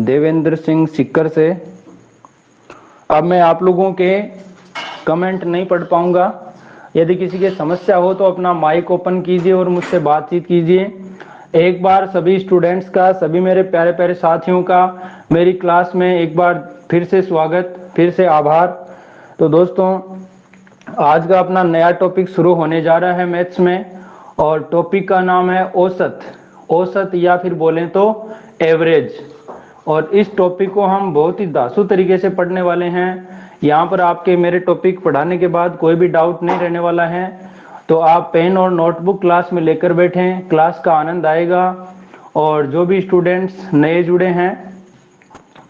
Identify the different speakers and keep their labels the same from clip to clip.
Speaker 1: देवेंद्र सिंह सिक्कर से। अब मैं आप लोगों के कमेंट नहीं पढ़ पाऊंगा। यदि किसी की समस्या हो तो अपना माइक ओपन कीजिए और मुझसे बातचीत कीजिए। एक बार सभी स्टूडेंट्स का, सभी मेरे प्यारे प्यारे साथियों का मेरी क्लास में एक बार फिर से स्वागत, फिर से आभार। तो दोस्तों, आज का अपना नया टॉपिक शुरू होने जा रहा है मैथ्स में, और टॉपिक का नाम है औसत। औसत या फिर बोलें तो एवरेज। और इस टॉपिक को हम बहुत ही धांसू तरीके से पढ़ने वाले हैं। यहाँ पर आपके मेरे टॉपिक पढ़ाने के बाद कोई भी डाउट नहीं रहने वाला है। तो आप पेन और नोटबुक क्लास में लेकर बैठें, क्लास का आनंद आएगा। और जो भी स्टूडेंट्स नए जुड़े हैं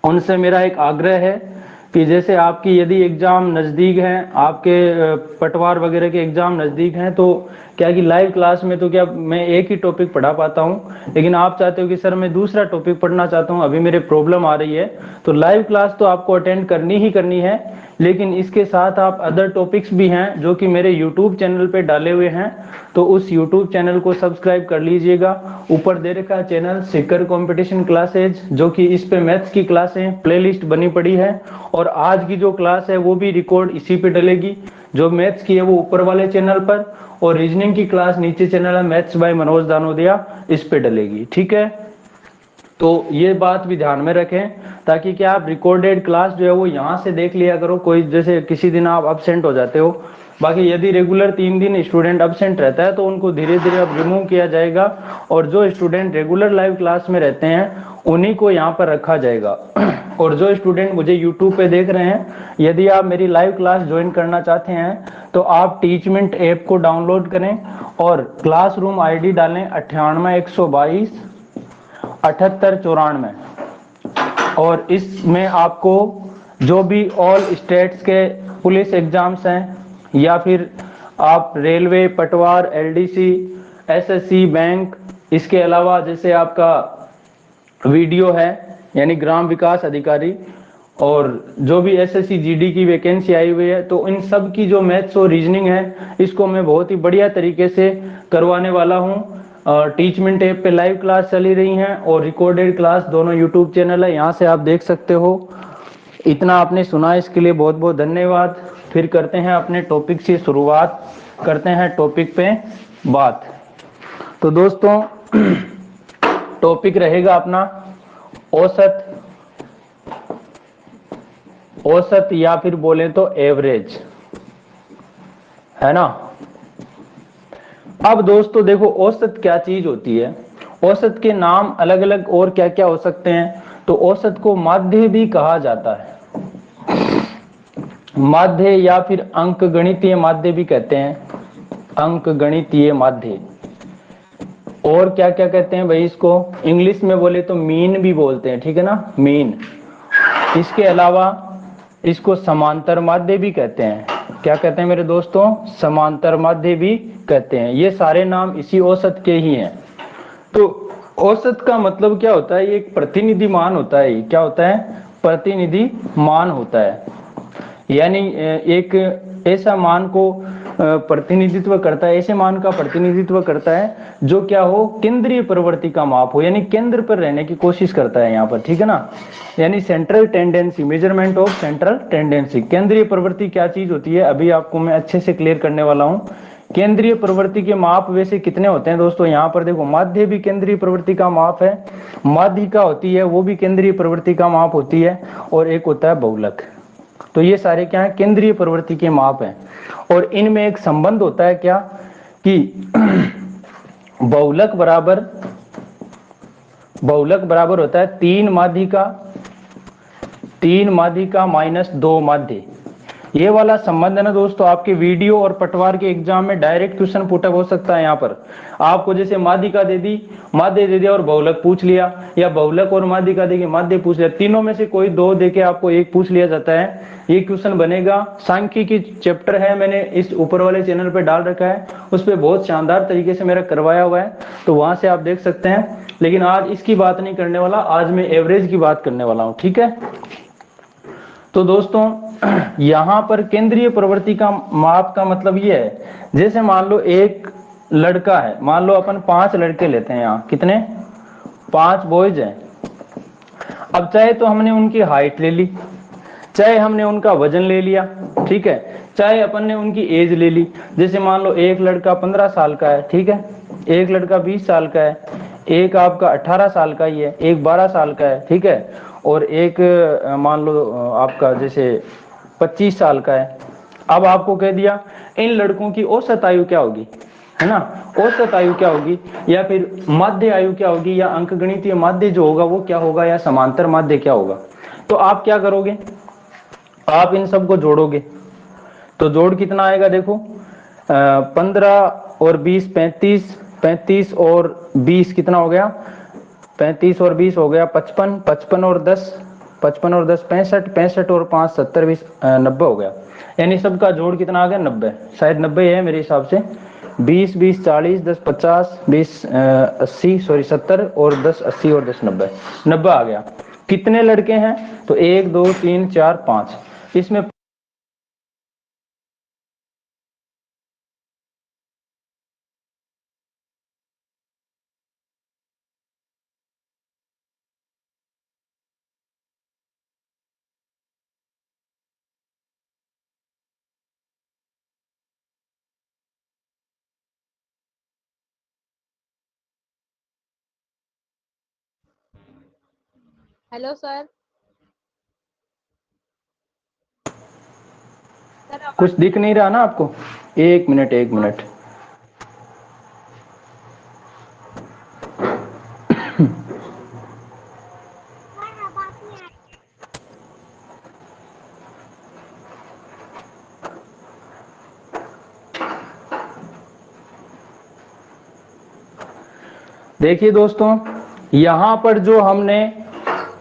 Speaker 1: उनसे मेरा एक आग्रह है कि जैसे आपकी यदि एग्जाम नज़दीक है, आपके पटवार वगैरह के एग्जाम नज़दीक हैं, तो क्या कि लाइव क्लास में तो क्या मैं एक ही टॉपिक पढ़ा पाता हूँ, लेकिन आप चाहते हो कि सर मैं दूसरा टॉपिक पढ़ना चाहता हूँ, अभी मेरे प्रॉब्लम आ रही है, तो लाइव क्लास तो आपको अटेंड करनी ही करनी है। लेकिन इसके साथ आप अदर टॉपिक्स भी हैं जो कि मेरे यूट्यूब चैनल पे डाले हुए हैं, तो उस यूट्यूब चैनल को सब्सक्राइब कर लीजिएगा। ऊपर दे रखा है चैनल सिक्कर कंपटीशन क्लासेज, जो कि इस पे मैथ्स की क्लासें प्लेलिस्ट बनी पड़ी है। और आज की जो क्लास है वो भी रिकॉर्ड इसी पे डलेगी। जो मैथ्स की है वो ऊपर वाले चैनल पर, और रीजनिंग की क्लास नीचे चैनल है मैथ्स बाय मनोज दानोदिया, इस पे डलेगी। ठीक है, तो ये बात भी ध्यान में रखें, ताकि क्या आप रिकॉर्डेड क्लास जो है वो यहाँ से देख लिया करो। कोई जैसे किसी दिन आप अब्सेंट हो जाते हो, बाकी यदि रेगुलर 3 दिन स्टूडेंट अब्सेंट रहता है तो उनको धीरे धीरे अब रिमूव किया जाएगा, और जो स्टूडेंट रेगुलर लाइव क्लास में रहते हैं उन्हीं को यहाँ पर रखा जाएगा। और जो स्टूडेंट मुझे यूट्यूब पे देख रहे हैं, यदि आप मेरी लाइव क्लास ज्वाइन करना चाहते हैं तो आप टीचमेंट ऐप को डाउनलोड करें और क्लासरूम आईडी डालें 9812287494, और इसमें आपको जो भी ऑल स्टेट्स के पुलिस एग्जाम्स हैं, या फिर आप रेलवे, पटवार, एलडीसी, एसएससी, बैंक, इसके अलावा जैसे आपका वीडियो है यानी ग्राम विकास अधिकारी, और जो भी एसएससी जीडी की वैकेंसी आई हुई है, तो इन सब की जो मैथ्स और रीजनिंग है इसको मैं बहुत ही बढ़िया तरीके से करवाने वाला हूँ। टीचमेंट ऐप पे लाइव क्लास चली रही हैं और रिकॉर्डेड क्लास दोनों यूट्यूब चैनल है, यहाँ से आप देख सकते हो। इतना आपने सुना, इसके लिए बहुत बहुत धन्यवाद। फिर करते हैं अपने टॉपिक से शुरुआत, करते हैं टॉपिक पे बात। तो दोस्तों, टॉपिक रहेगा अपना औसत। औसत या फिर बोले तो एवरेज, है ना। अब दोस्तों देखो, औसत क्या चीज होती है। औसत के नाम अलग अलग और क्या क्या हो सकते हैं। तो औसत को माध्य भी कहा जाता है, माध्य, या फिर अंक गणितीय माध्य भी कहते हैं, अंक गणितीय माध्य। और क्या क्या कहते हैं भाई इसको, इंग्लिश में बोले तो मीन भी बोलते हैं, ठीक है ना, मीन। इसके अलावा इसको समांतर माध्य भी कहते हैं। क्या कहते हैं मेरे दोस्तों, समांतर माध्य भी कहते हैं। ये सारे नाम इसी औसत के ही हैं। तो औसत का मतलब क्या होता है, ये एक प्रतिनिधि मान होता है। क्या होता है, प्रतिनिधि मान होता है, यानी एक ऐसा मान को प्रतिनिधित्व करता है, ऐसे मान का प्रतिनिधित्व करता है जो क्या हो, केंद्रीय प्रवृत्ति का माप हो, यानी केंद्र पर रहने की कोशिश करता है यहाँ पर, ठीक है ना। यानी central tendency, measurement of central tendency. केंद्रीय प्रवृत्ति क्या चीज होती है, अभी आपको मैं अच्छे से क्लियर करने वाला हूँ। केंद्रीय प्रवृत्ति के माप वैसे कितने होते हैं दोस्तों, यहाँ पर देखो, माध्य भी केंद्रीय प्रवृत्ति का माप है, माध्यिका होती है वो भी केंद्रीय प्रवृत्ति का माप होती है, और एक होता है बहुलक। तो ये सारे क्या है, केंद्रीय प्रवृत्ति के माप हैं। और इनमें एक संबंध होता है क्या कि बहुलक बराबर होता है 3 माध्यिका, 3 माध्यिका माइनस 2 माध्य। ये वाला संबंध है ना दोस्तों, आपके वीडियो और पटवार के एग्जाम में डायरेक्ट क्वेश्चन पुटअप हो सकता है। यहाँ पर आपको जैसे माध्यिका दे दी, माध्य दे दिया और बहुलक पूछ लिया, या बहुलक और माध्यिका देके माध्य पूछ लिया, तीनों में से कोई 2 देके आपको एक पूछ लिया जाता है। ये क्वेश्चन बनेगा, सांख्यिकी चैप्टर है, मैंने इस ऊपर वाले चैनल पे डाल रखा है, उस पर बहुत शानदार तरीके से मेरा करवाया हुआ है, तो वहां से आप देख सकते हैं। लेकिन आज इसकी बात नहीं करने वाला, आज मैं एवरेज की बात करने वाला हूं, ठीक है। तो दोस्तों, यहां पर केंद्रीय प्रवृत्ति का माप का मतलब ये है, जैसे मान लो एक लड़का है, मान लो अपन 5 लड़के लेते हैं, यहाँ कितने, 5 बॉयज हैं। अब चाहे तो हमने उनकी हाइट ले ली, चाहे हमने उनका वजन ले लिया, ठीक है, चाहे अपन ने उनकी एज ले ली। जैसे मान लो एक लड़का 15 साल का है, ठीक है, एक लड़का 20 साल का है, एक आपका 18 साल का ही है, एक 12 साल का है, ठीक है, और एक मान लो आपका जैसे 25 साल का है। अब आपको कह दिया इन लड़कों की औसत आयु क्या होगी, है ना, औसत आयु क्या होगी, या फिर माध्य आयु क्या होगी, या अंकगणितीय माध्य जो होगा वो क्या होगा, या समांतर माध्य क्या होगा। तो आप क्या करोगे, आप इन सबको जोड़ोगे। तो जोड़ कितना आएगा देखो, 15 और 20 35, 35 और 20 कितना हो गया, 35 और 20 हो गया 55, 55 और 10, 55 और 10 65, 65 और 5 70, 20 90 हो गया। यानी सबका जोड़ कितना आ गया 90, शायद 90 है मेरे हिसाब से। 20 20 40 10 50 20 80 सॉरी 70 और 10 80 और 10 90, 90 आ गया। कितने लड़के हैं, तो 1 2 3 4 5, इसमें
Speaker 2: हेलो सर। सर आवाज
Speaker 1: कुछ दिख नहीं रहा ना आपको, एक मिनट एक मिनट। देखिए दोस्तों, यहां पर जो हमने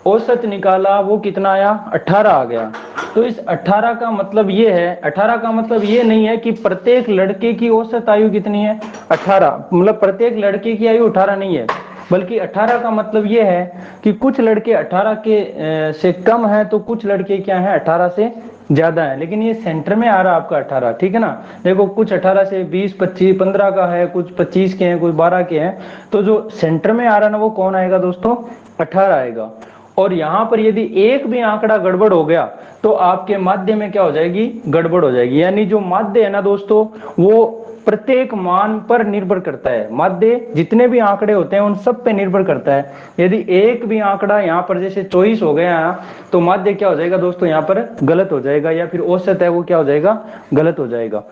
Speaker 1: औसत निकाला वो कितना आया, 18 आ गया। तो इस 18 का मतलब ये है, 18 का मतलब ये नहीं है कि प्रत्येक लड़के की औसत आयु कितनी है 18, मतलब प्रत्येक लड़के की आयु 18 नहीं है, बल्कि 18 का मतलब ये है कि कुछ लड़के 18 के से कम है, तो कुछ लड़के क्या है 18 से ज्यादा है। लेकिन ये सेंटर में आ रहा है आपका 18, ठीक है ना। देखो कुछ 18 से 20 25 15 का है, कुछ 25 के हैं, कुछ 12 के हैं। तो जो सेंटर में आ रहा है ना वो कौन आएगा दोस्तों, 18 आएगा। और यहां पर यदि एक भी आंकड़ा गड़बड़ हो गया तो आपके माध्य में क्या हो जाएगी, गड़बड़ हो जाएगी। यानी जो माध्य है ना दोस्तों, वो प्रत्येक मान पर निर्भर करता है। माध्य जितने भी आंकड़े होते हैं उन सब पे निर्भर करता है। यदि एक भी आंकड़ा यहाँ पर जैसे 24 हो गया तो माध्य क्या हो जाएगा दोस्तों, यहाँ पर गलत हो जाएगा, या फिर औसत है वो क्या हो जाएगा, गलत हो जाएगा।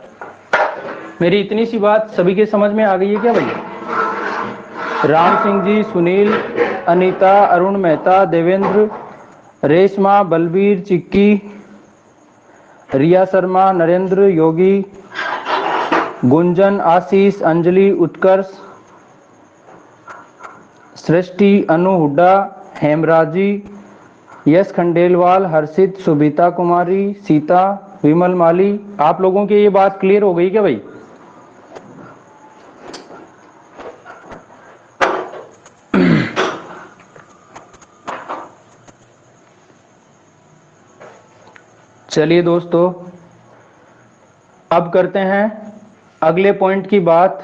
Speaker 1: मेरी इतनी सी बात सभी के समझ में आ गई है क्या भैया? राम सिंह जी, सुनील, अनीता, अरुण मेहता, देवेंद्र, रेशमा, बलबीर, चिक्की, रिया शर्मा, नरेंद्र, योगी, गुंजन, आशीष, अंजलि, उत्कर्ष, सृष्टि, अनु हुड्डा, हेमराजी, यश खंडेलवाल, हर्षित, सुबीता कुमारी, सीता, विमल माली, आप लोगों की ये बात क्लियर हो गई क्या भाई? चलिए दोस्तों, अब करते हैं अगले पॉइंट की बात।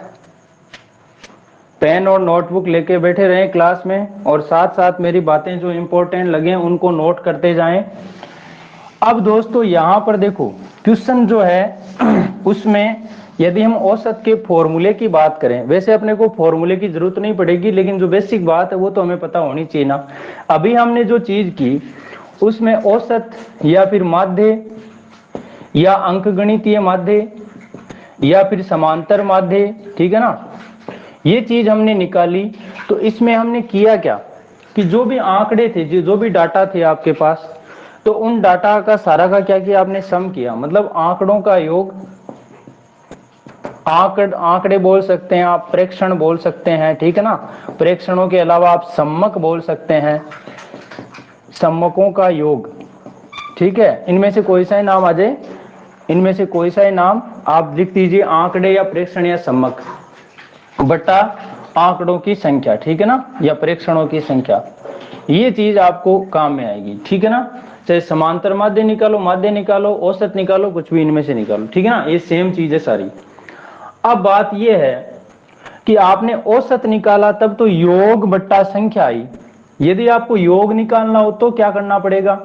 Speaker 1: पेन और नोटबुक लेके बैठे रहें क्लास में, और साथ साथ मेरी बातें जो इंपॉर्टेंट लगे उनको नोट करते जाएं। अब दोस्तों यहां पर देखो, क्वेश्चन जो है उसमें यदि हम औसत के फॉर्मूले की बात करें, वैसे अपने को फॉर्मूले की जरूरत नहीं पड़ेगी, लेकिन जो बेसिक बात है वो तो हमें पता होनी चाहिए ना। अभी हमने जो चीज की उसमें औसत या फिर माध्य या अंकगणितीय माध्य या फिर समांतर माध्य, ठीक है ना, ये चीज हमने निकाली। तो इसमें हमने किया क्या कि जो भी आंकड़े थे, जो भी डाटा थे आपके पास, तो उन डाटा का सारा का क्या किया आपने, सम किया। मतलब आंकड़ों का योग, आंकड़े बोल सकते हैं आप, प्रेक्षण बोल सकते हैं, ठीक है ना। प्रेक्षणों के अलावा आप सम्मक बोल सकते हैं, सम्मकों का योग, ठीक है। इनमें से कोई सा ही नाम आ जाए, इनमें से कोई सा ही नाम आप लिख दीजिए, आंकड़े या प्रेक्षण या सम्मक बटा आंकड़ों की संख्या, ठीक है ना, या प्रेक्षणों की संख्या। ये चीज आपको काम में आएगी, ठीक है ना। चाहे समांतर माध्य निकालो, माध्य निकालो, औसत निकालो, कुछ भी इनमें से निकालो, ठीक है ना, ये सेम चीज है सारी। अब बात ये है कि आपने औसत निकाला तब तो योग बट्टा संख्या आई, यदि आपको योग निकालना हो तो क्या करना पड़ेगा,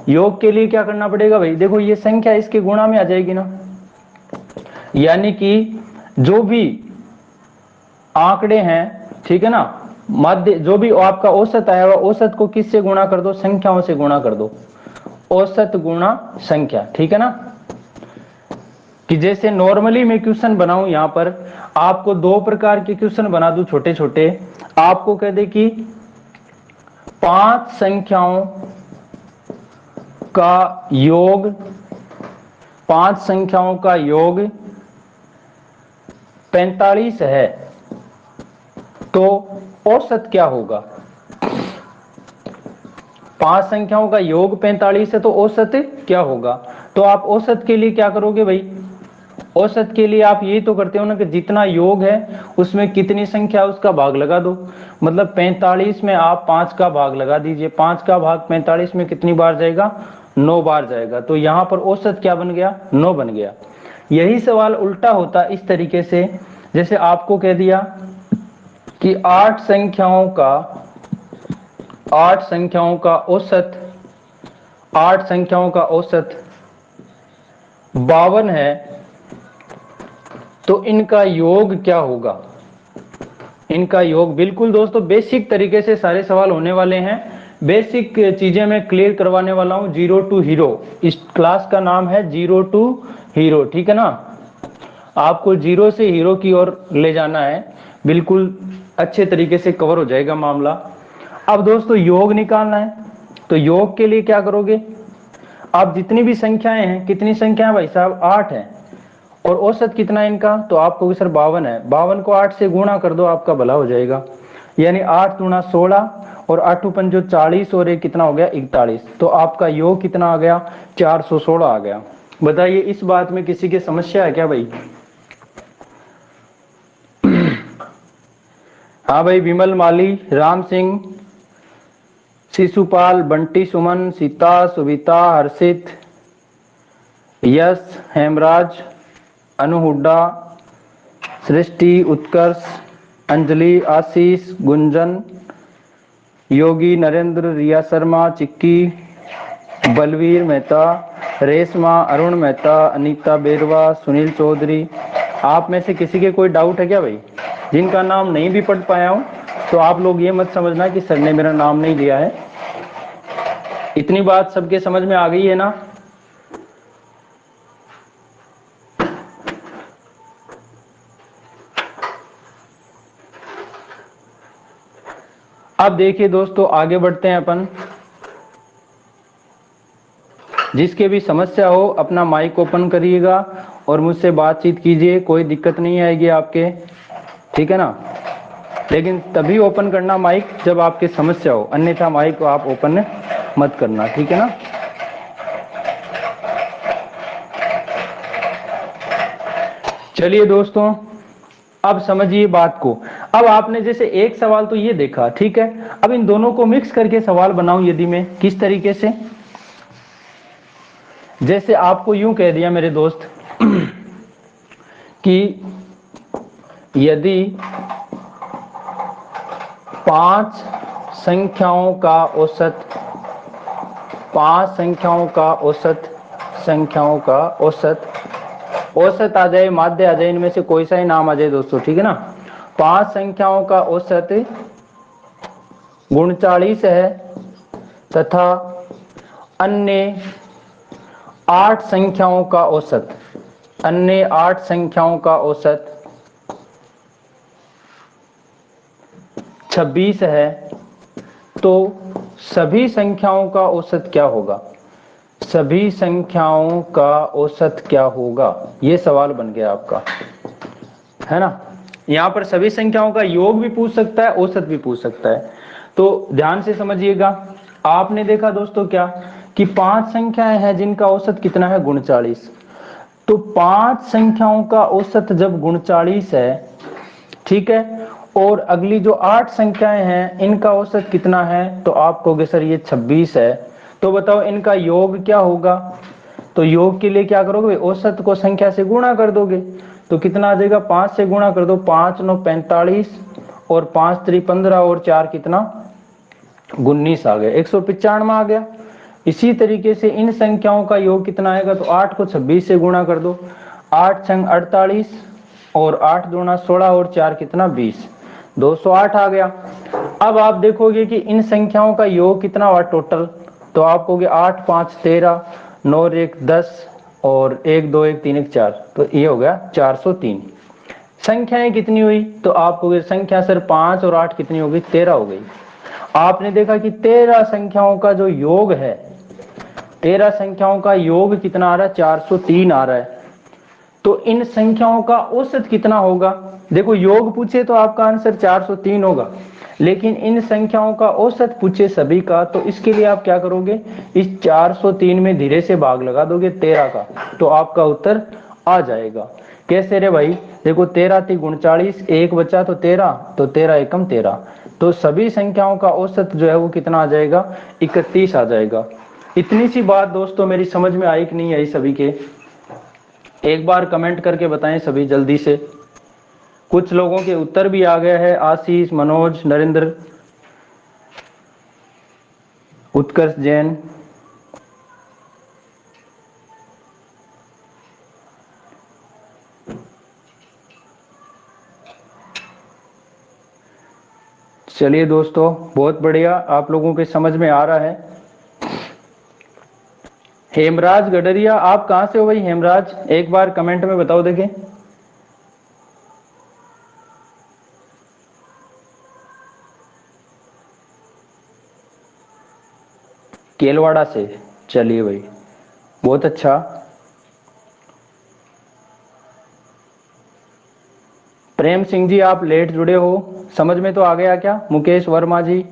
Speaker 1: योग के लिए क्या करना पड़ेगा भाई, देखो ये संख्या इसके गुणा में आ जाएगी ना, यानी कि जो भी आंकड़े हैं, ठीक है ना, मध्य जो भी आपका औसत आया हुआ, औसत को किससे गुणा कर दो, संख्याओं से गुणा कर दो, औसत गुणा संख्या, ठीक है ना। कि जैसे नॉर्मली मैं क्वेश्चन बनाऊं, यहां पर आपको दो प्रकार के क्वेश्चन बना दूं छोटे छोटे, आपको कह दे कि 5 संख्याओं का योग, 5 संख्याओं का योग 45 है, तो औसत क्या होगा। 5 संख्याओं का योग 45 है तो औसत क्या होगा। तो आप औसत के लिए क्या करोगे भाई, औसत के लिए आप यही तो करते हो ना कि जितना योग है उसमें कितनी संख्या उसका भाग लगा दो, मतलब 45 में आप 5 का भाग लगा दीजिए, 5 का भाग 45 में कितनी बार जाएगा, 9 बार जाएगा, तो यहां पर औसत क्या बन गया, 9 बन गया। यही सवाल उल्टा होता इस तरीके से, जैसे आपको कह दिया कि 8 संख्याओं का औसत, 8 संख्याओं का औसत 52 है, तो इनका योग क्या होगा, इनका योग। बिल्कुल दोस्तों बेसिक तरीके से सारे सवाल होने वाले हैं, बेसिक चीजें मैं क्लियर करवाने वाला हूं, जीरो टू हीरो, इस क्लास का नाम है जीरो टू हीरो, ठीक है ना। आपको जीरो से हीरो की ओर ले जाना है, बिल्कुल अच्छे तरीके से कवर हो जाएगा मामला। अब दोस्तों योग निकालना है, तो योग के लिए क्या करोगे, आप जितनी भी संख्याएं हैं, कितनी संख्या भाई साहब, 8 है, और औसत कितना है इनका, तो आपको सर 52 है, 52 को 8 से गुणा कर दो, आपका भला हो जाएगा, यानी 8 दूना 16 और 8 पंजो 40 और एक कितना हो गया 41, तो आपका योग कितना आ गया, 416 आ गया। बताइए इस बात में किसी की समस्या है क्या भाई। हाँ भाई, विमल माली, राम सिंह, शिशुपाल, बंटी सुमन, सीता, सुविता, हर्षित, यश, हेमराज, अनु हुड्डा, सृष्टि, उत्कर्ष, अंजलि, आशीष, गुंजन, योगी, नरेंद्र, रिया शर्मा, चिक्की, बलवीर मेहता, रेशमा, अरुण मेहता, अनीता बेरवा, सुनील चौधरी। आप में से किसी के कोई डाउट है क्या भाई, जिनका नाम नहीं भी पढ़ पाया हूं, तो आप लोग ये मत समझना कि सर ने मेरा नाम नहीं लिया है। इतनी बात सबके समझ में आ गई है ना। अब देखिए दोस्तों आगे बढ़ते हैं अपन, जिसके भी समस्या हो अपना माइक ओपन करिएगा और मुझसे बातचीत कीजिए, कोई दिक्कत नहीं आएगी आपके, ठीक है ना। लेकिन तभी ओपन करना माइक जब आपके समस्या हो, अन्यथा माइक को आप ओपन मत करना, ठीक है ना। चलिए दोस्तों अब समझिए बात को। अब आपने जैसे एक सवाल तो ये देखा, ठीक है, अब इन दोनों को मिक्स करके सवाल बनाऊं यदि मैं, किस तरीके से, जैसे आपको यूं कह दिया मेरे दोस्त कि यदि 5 संख्याओं का औसत, 5 संख्याओं का औसत, संख्याओं का औसत, औसत आ जाए, माध्य आ जाए, इनमें से कोई सा ही नाम आ जाए दोस्तों, ठीक है ना। 5 संख्याओं का औसत 39 है तथा अन्य 8 संख्याओं का औसत, अन्य 8 संख्याओं का औसत 26 है, तो सभी संख्याओं का औसत क्या होगा, सभी संख्याओं का औसत क्या होगा, ये सवाल बन गया आपका, है ना। यहां पर सभी संख्याओं का योग भी पूछ सकता है, औसत भी पूछ सकता है, तो ध्यान से समझिएगा। आपने देखा दोस्तों क्या कि 5 संख्याएं हैं जिनका औसत कितना है 39, तो 5 संख्याओं का औसत जब 39 है, ठीक है, और अगली जो 8 संख्याएं हैं इनका औसत कितना है, तो आप कहोगे सर ये 26 है, तो बताओ इनका योग क्या होगा। तो योग के लिए क्या करोगे, औसत को संख्या से गुणा कर दोगे, तो कितना आ जाएगा, 5 से गुणा कर दो, 5 9 45 और 5 3 15 और 4 कितना 19 आ गया, 195 आ गया। इसी तरीके से इन संख्याओं का योग कितना आएगा, तो 8 को 26 से गुणा कर दो, 8 छंग 48 और 8 दूना 16 और 4 कितना 20, 208 आ गया। अब आप देखोगे कि इन संख्याओं का योग कितना हुआ टोटल, तो आप कहोगे 8 5 13, 9 1 10 और 1 2 1 3 1 4, तो ये हो गया 403। संख्याएं कितनी हुई, तो आप कहोगे संख्या सर 5 और 8 कितनी हो गई, 13 हो गई। आपने देखा कि 13 संख्याओं का जो योग है, 13 संख्याओं का योग कितना आ रहा है, 403 आ रहा है। तो इन संख्याओं का औसत कितना होगा, देखो योग पूछे तो आपका आंसर 403 होगा, लेकिन इन संख्याओं का औसत पूछे सभी का, तो इसके लिए आप क्या करोगे, इस 403 में धीरे से भाग लगा दोगे 13 का, तो आपका उत्तर आ जाएगा। कैसे रे भाई, देखो 13 थी 39, एक बचा तो 13, तो 13 एकम 13, तो सभी संख्याओं का औसत जो है वो कितना आ जाएगा, 31 आ जाएगा। इतनी सी बात दोस्तों मेरी समझ में आई कि नहीं आई सभी के, एक बार कमेंट करके बताएं सभी जल्दी से। कुछ लोगों के उत्तर भी आ गया है, आशीष, मनोज, नरेंद्र, उत्कर्ष जैन। चलिए दोस्तों बहुत बढ़िया, आप लोगों के समझ में आ रहा है। हेमराज गडरिया, आप कहां से हो भाई हेमराज, एक बार कमेंट में बताओ देखें। केलवाड़ा से, चलिए भाई बहुत अच्छा। प्रेम सिंह जी आप लेट जुड़े हो, समझ में तो आ गया क्या। मुकेश वर्मा जी,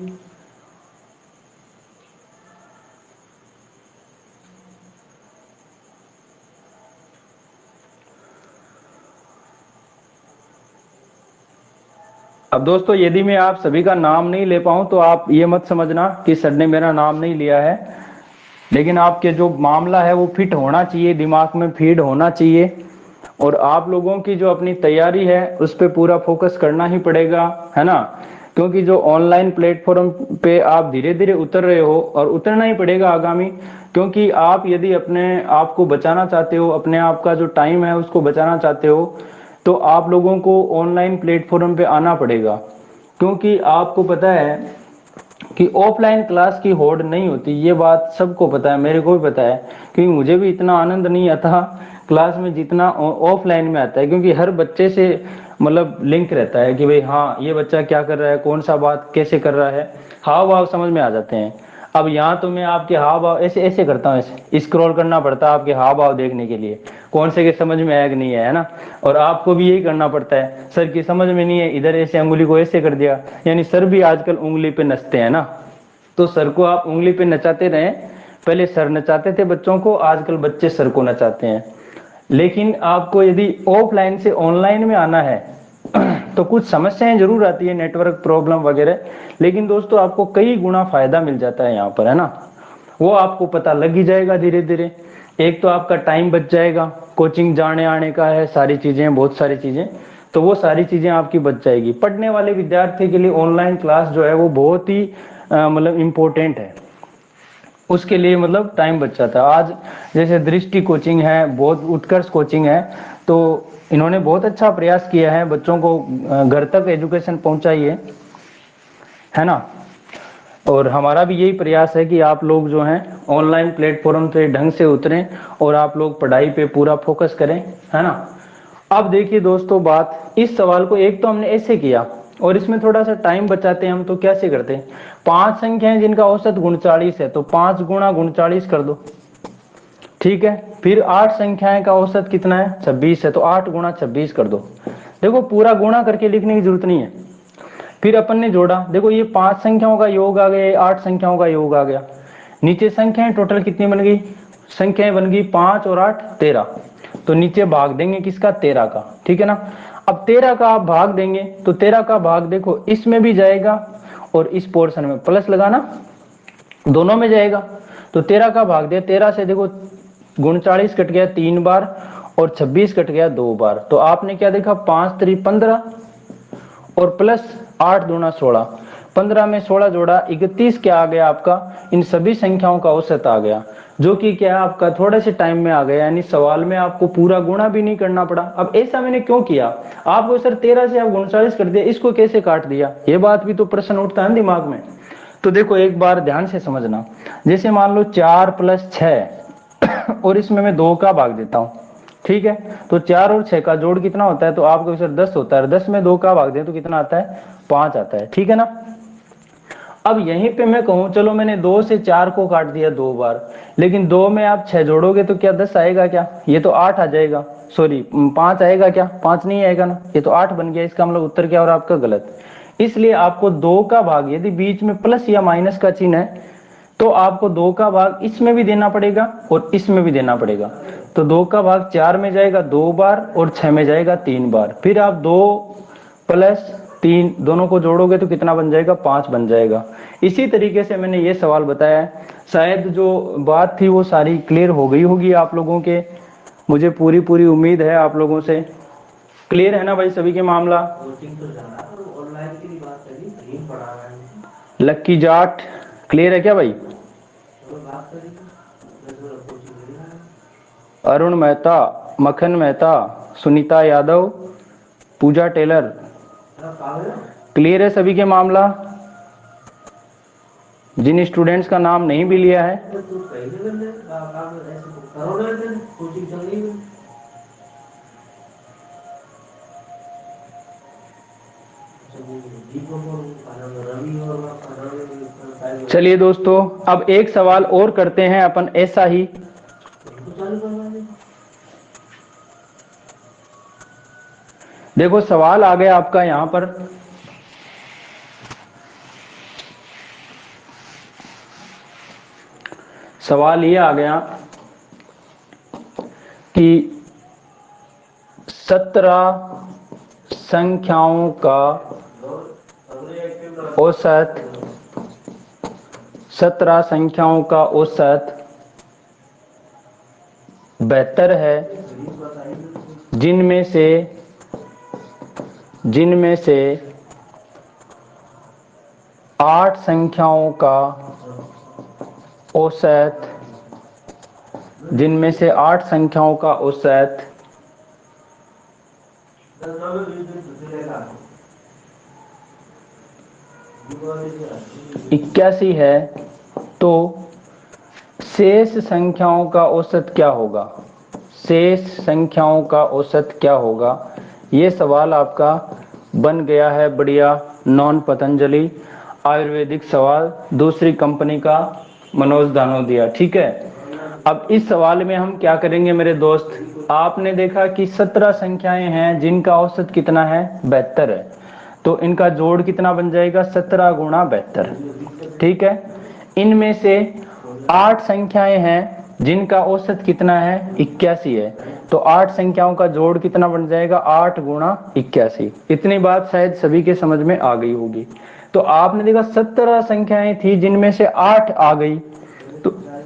Speaker 1: अब दोस्तों यदि मैं आप सभी का नाम नहीं ले पाऊं तो आप ये मत समझना कि सर ने मेरा नाम नहीं लिया है, लेकिन आपके जो मामला है वो फिट होना चाहिए, दिमाग में फीड होना चाहिए, और आप लोगों की जो अपनी तैयारी है उस पर पूरा फोकस करना ही पड़ेगा, है ना। क्योंकि जो ऑनलाइन प्लेटफॉर्म पे आप धीरे धीरे उतर रहे हो और उतरना ही पड़ेगा आगामी, क्योंकि आप यदि अपने आप को बचाना चाहते हो, अपने आप का जो टाइम है उसको बचाना चाहते हो, तो आप लोगों को ऑनलाइन प्लेटफॉर्म पे आना पड़ेगा। क्योंकि आपको पता है कि ऑफलाइन क्लास की होड़ नहीं होती, ये बात सबको पता है, मेरे को भी पता है, क्योंकि मुझे भी इतना आनंद नहीं आता क्लास में जितना ऑफलाइन में आता है, क्योंकि हर बच्चे से मतलब लिंक रहता है कि भाई हाँ ये बच्चा क्या कर रहा है, कौन सा बात कैसे कर रहा है, हाव भाव समझ में आ जाते हैं। अब यहाँ तो मैं आपके हाव भाव ऐसे ऐसे करता हूँ, ऐसे स्क्रॉल करना पड़ता है आपके हाव भाव देखने के लिए, कौन से के समझ में आया कि नहीं है ना। और आपको भी यही करना पड़ता है, सर की समझ में नहीं है, इधर ऐसे अंगुली को ऐसे कर दिया, यानी सर भी आजकल उंगली पे नचते हैं ना, तो सर को आप उंगली पे नचाते रहें। पहले सर नचाते थे बच्चों को, आजकल बच्चे सर को नचाते हैं। लेकिन आपको यदि ऑफलाइन से ऑनलाइन में आना है तो कुछ समस्याएं जरूर आती है, नेटवर्क प्रॉब्लम वगैरह, लेकिन दोस्तों आपको कई गुना फायदा मिल जाता है यहाँ पर, है ना। वो आपको पता लग ही जाएगा धीरे धीरे। एक तो आपका टाइम बच जाएगा, कोचिंग जाने आने का है, सारी चीजें, बहुत सारी चीजें, तो वो सारी चीजें आपकी बच जाएगी। पढ़ने वाले विद्यार्थी के लिए ऑनलाइन क्लास जो है वो बहुत ही मतलब इम्पोर्टेंट है, उसके लिए मतलब टाइम बच जाता है। आज जैसे दृष्टि कोचिंग है, बहुत उत्कर्ष कोचिंग है, तो इन्होंने बहुत अच्छा प्रयास किया है, बच्चों को घर तक एजुकेशन पहुंचाई है ना। और हमारा भी यही प्रयास है कि आप लोग जो हैं ऑनलाइन प्लेटफॉर्म पे ढंग से उतरें और आप लोग पढ़ाई पे पूरा फोकस करें, है ना। अब देखिए दोस्तों बात, इस सवाल को एक तो हमने ऐसे किया और इसमें थोड़ा सा टाइम बचाते हैं हम, तो कैसे करते हैं, 5 संख्याएं जिनका औसत 39 है, तो 5 गुणा 39 कर दो, ठीक है। फिर 8 संख्याएं का औसत कितना है, 26 है, तो 8 गुणा 26 कर दो। देखो पूरा गुणा करके लिखने की जरूरत नहीं है। फिर अपन ने जोड़ा, देखो ये 5 संख्याओं का योग आ गया, 8 संख्याओं का योग आ गया, नीचे संख्याएं टोटल कितनी बन गई, संख्याएं बन गई 5 और 8 13, तो नीचे भाग देंगे किसका, 13 का, ठीक है ना। अब 13 का आप भाग देंगे तो 13 का भाग देखो इसमें भी जाएगा और इस पोर्शन में प्लस लगाना, दोनों में जाएगा, तो 13 का भाग दिया, 13 से देखो 39 कट गया 3 बार और 26 कट गया 2 बार, तो आपने क्या देखा, 5 3 15 और प्लस 8 दूना 16, 15 में 16 जोड़ा 31 क्या आ गया आपका, इन सभी संख्याओं का औसत आ गया, जो कि क्या आपका थोड़े से टाइम में आ गया, यानी सवाल में आपको पूरा गुणा भी नहीं करना पड़ा। अब ऐसा मैंने क्यों किया, आपको सर 13 से आप 39 कर दिया, इसको कैसे काट दिया, ये बात भी तो प्रश्न उठता है दिमाग में। तो देखो एक बार ध्यान से समझना, जैसे मान लो 4 + 6 और इसमें मैं 2 का भाग देता हूं, ठीक है, तो 4 और 6 का जोड़ कितना होता है, तो आपको सर 10 होता है, 10 में 2 का भाग दें तो कितना आता है, 5 आता है, ठीक है ना। अब यहीं पे मैं कहूं चलो मैंने 2 से 4 को काट दिया 2 बार, लेकिन 2 में आप 6 जोड़ोगे तो क्या 10 आएगा क्या, ये तो 8 आ जाएगा, सॉरी 5 आएगा क्या, 5 नहीं आएगा ना, ये तो 8 बन गया, इसका मतलब उत्तर क्या और आपका गलत। इसलिए आपको 2 का भाग, यदि बीच में प्लस या माइनस का चिन्ह है तो आपको 2 का भाग इसमें भी देना पड़ेगा और इसमें भी देना पड़ेगा। तो 2 का भाग 4 में जाएगा 2 बार और 6 में जाएगा 3 बार, फिर आप 2 + 3 दोनों को जोड़ोगे तो कितना बन जाएगा, 5 बन जाएगा। इसी तरीके से मैंने ये सवाल बताया है, शायद जो बात थी वो सारी क्लियर हो गई होगी आप लोगों के, मुझे पूरी पूरी उम्मीद है आप लोगों से। क्लियर है ना भाई सभी के मामला। लक्की जाट क्लियर है क्या भाई। अरुण मेहता, मक्खन मेहता, सुनीता यादव, पूजा टेलर, क्लियर है सभी के मामला। जिन स्टूडेंट्स का नाम नहीं भी लिया है, चलिए दोस्तों अब एक सवाल और करते हैं अपन ऐसा ही। देखो सवाल आ गया आपका यहां पर, सवाल ये आ गया कि 17 संख्याओं का औसत, 17 संख्याओं का औसत 72 है, जिनमें से 8 संख्याओं का औसत, जिनमें से 8 संख्याओं का औसत 81 है, तो शेष संख्याओं का औसत क्या होगा, शेष संख्याओं का औसत क्या होगा। ये सवाल आपका बन गया है बढ़िया, नॉन पतंजलि आयुर्वेदिक सवाल, दूसरी कंपनी का, मनोज दानोदिया, ठीक है। अब इस सवाल में हम क्या करेंगे मेरे दोस्त, आपने देखा कि 17 संख्याएं हैं जिनका औसत कितना है, 72 है, तो इनका जोड़ कितना बन जाएगा, 17 × 72, ठीक है। इनमें से 8 संख्याएं हैं जिनका औसत कितना है, 81 है, तो 8 संख्याओं का जोड़ कितना बन जाएगा, 8 × 81। इतनी बात शायद सभी के समझ में आ गई होगी। तो आपने देखा 17 संख्याएं थी जिनमें से 8 आ गई,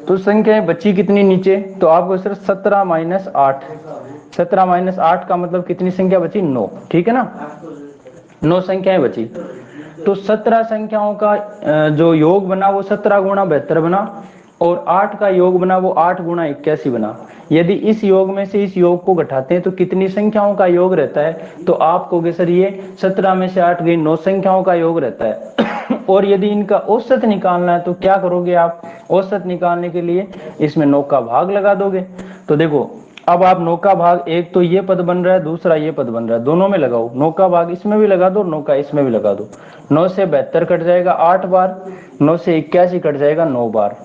Speaker 1: तो संख्याएं बची कितनी नीचे, तो आपको सिर्फ 17 - 8, 17 - 8 का मतलब कितनी संख्या बची, 9, ठीक है ना, 9 संख्याएं बची। तो 17 संख्याओं का जो योग बना वो 17 × 72 बना, और 8 का योग बना वो 8 × 81 बना। यदि इस योग में से इस योग को घटाते हैं तो कितनी संख्याओं का योग रहता है, तो आप कहोगे सर ये 17 में से 8 गई, 9 संख्याओं का योग रहता है। और यदि इनका औसत निकालना है तो क्या करोगे आप, औसत निकालने के लिए इसमें 9 का भाग लगा दोगे। तो देखो अब आप 9 का भाग, एक तो ये पद बन रहा है, दूसरा ये पद बन रहा है, दोनों में लगाओ, 9 का भाग इसमें भी लगा दो, 9 का इसमें भी लगा दो। 9 से 72 कट जाएगा 8 बार, 9 से 81 कट जाएगा 9 बार।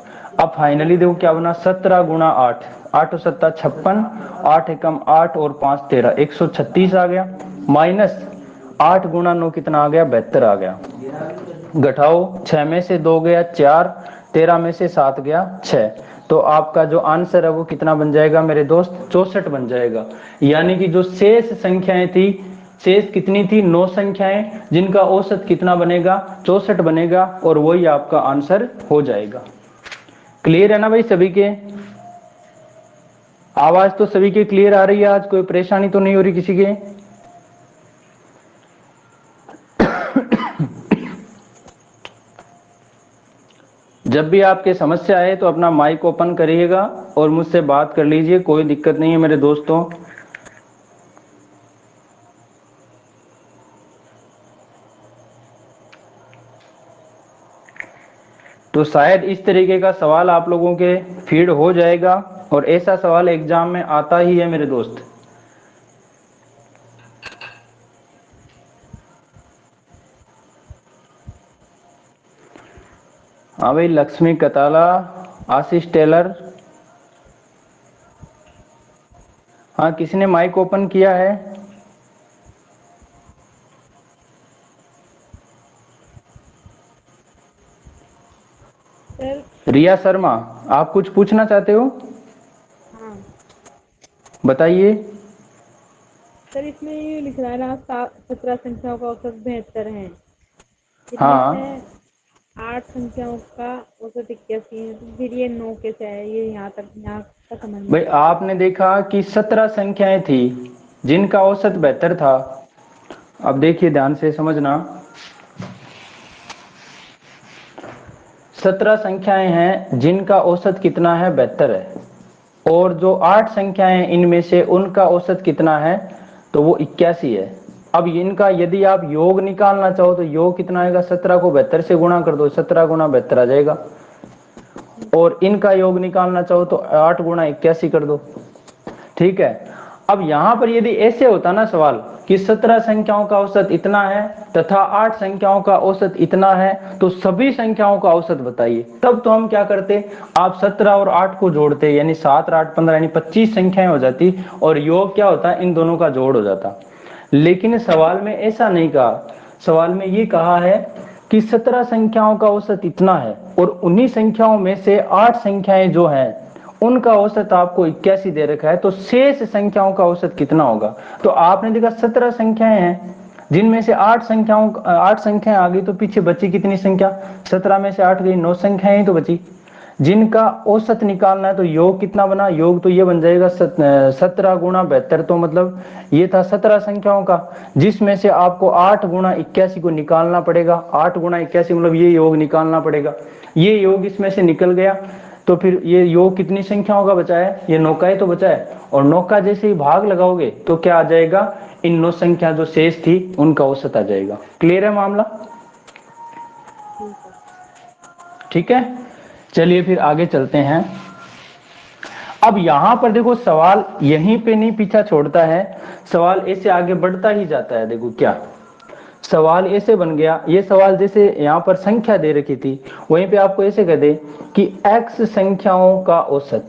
Speaker 1: अब फाइनली देखो क्या बना, 17 × 8, 8 × 7 = 56, 8 × 8 और 5 = 13, 136 आ गया, माइनस 8 × 9 कितना आ गया, 72 आ गया। घटाओ, 6 में से 2 गया 4, 13 में से 7 गया 6, तो आपका जो आंसर है वो कितना बन जाएगा मेरे दोस्त, 64 बन जाएगा। यानी कि जो शेष संख्याएं थी, शेष कितनी थी, 9 संख्याएं, जिनका औसत कितना बनेगा, 64 बनेगा, और वही आपका आंसर हो जाएगा। क्लियर है ना भाई सभी के, आवाज तो सभी के क्लियर आ रही है, आज कोई परेशानी तो नहीं हो रही किसी के। जब भी आपके समस्या आए तो अपना माइक ओपन करिएगा और मुझसे बात कर लीजिए, कोई दिक्कत नहीं है मेरे दोस्तों। तो शायद इस तरीके का सवाल आप लोगों के फीड हो जाएगा, और ऐसा सवाल एग्जाम में आता ही है मेरे दोस्त। हाँ भाई, लक्ष्मी कताला, आशीष टेलर, हाँ किसी ने माइक ओपन किया है?
Speaker 2: सर
Speaker 1: रिया शर्मा, आप कुछ पूछना चाहते हो?
Speaker 2: हाँ
Speaker 1: बताइए।
Speaker 2: सर, इसमें ये लिख रहा है ना 17 संख्याओं का औसत 72 है, इनमें से
Speaker 1: हाँ
Speaker 2: 8 संख्याओं का औसत 81 है, तो फिर ये 9 कैसे है? ये यहाँ का समझ में
Speaker 1: भाई,
Speaker 2: नहीं आ रहा।
Speaker 1: आपने देखा कि 17 संख्याएं थी जिनका औसत 72 था। अब देखिए ध्यान से समझना, 17 संख्याएं हैं जिनका औसत कितना है? 72 है। और जो 8 संख्याएं हैं इनमें से उनका औसत कितना है? तो वो 81 है। अब इनका यदि आप योग निकालना चाहो तो योग कितना आएगा? 17 को 72 से गुणा कर दो, 17 गुणा 72 आ जाएगा। और इनका योग निकालना चाहो तो 8 गुणा 81 कर दो, ठीक है। अब यहां पर यदि ऐसे होता ना सवाल कि 17 संख्याओं का औसत इतना है तथा 8 संख्याओं का औसत इतना है, तो सभी संख्याओं का औसत बताइए, तब तो हम क्या करते, आप 17 और 8 को जोड़ते, यानी 7 और 8 15, यानी 25 संख्याएं हो जाती, और योग क्या होता है, इन दोनों का जोड़ हो जाता। लेकिन सवाल में ऐसा नहीं कहा, सवाल में ये कहा है कि 17 संख्याओं का औसत इतना है, और उन्हीं संख्याओं में से 8 संख्याएं जो हैं उनका औसत आपको 81 दे रखा है, तो शेष संख्याओं का औसत कितना होगा? तो आपने देखा 17 संख्याएं हैं जिनमें से 8 संख्याएं आ गई, तो पीछे बची कितनी संख्या? 17 में से 8 गई, 9 संख्याएं ही तो बची जिनका औसत निकालना है। तो योग कितना बना? योग तो ये बन जाएगा 17 गुणा 72, तो मतलब ये था 17 संख्याओं का, जिसमें से आपको 8 गुणा 81 को निकालना पड़ेगा। 8 गुणा 81 मतलब ये योग निकालना पड़ेगा। ये योग इसमें से निकल गया, तो फिर ये योग कितनी संख्याओं का बचा है? ये 9 का ही तो बचा है। और 9 का जैसे ही भाग लगाओगे तो क्या आ जाएगा? इन 9 संख्या जो शेष थी उनका औसत आ जाएगा। क्लियर है मामला?
Speaker 2: ठीक है।
Speaker 1: ठीक है, चलिए फिर आगे चलते हैं। अब यहां पर देखो, सवाल यहीं पे नहीं पीछा छोड़ता है, सवाल ऐसे आगे बढ़ता ही जाता है। देखो क्या सवाल ऐसे बन गया, ये सवाल जैसे यहां पर संख्या दे रखी थी, वहीं पे आपको ऐसे कह दे कि x संख्याओं का औसत,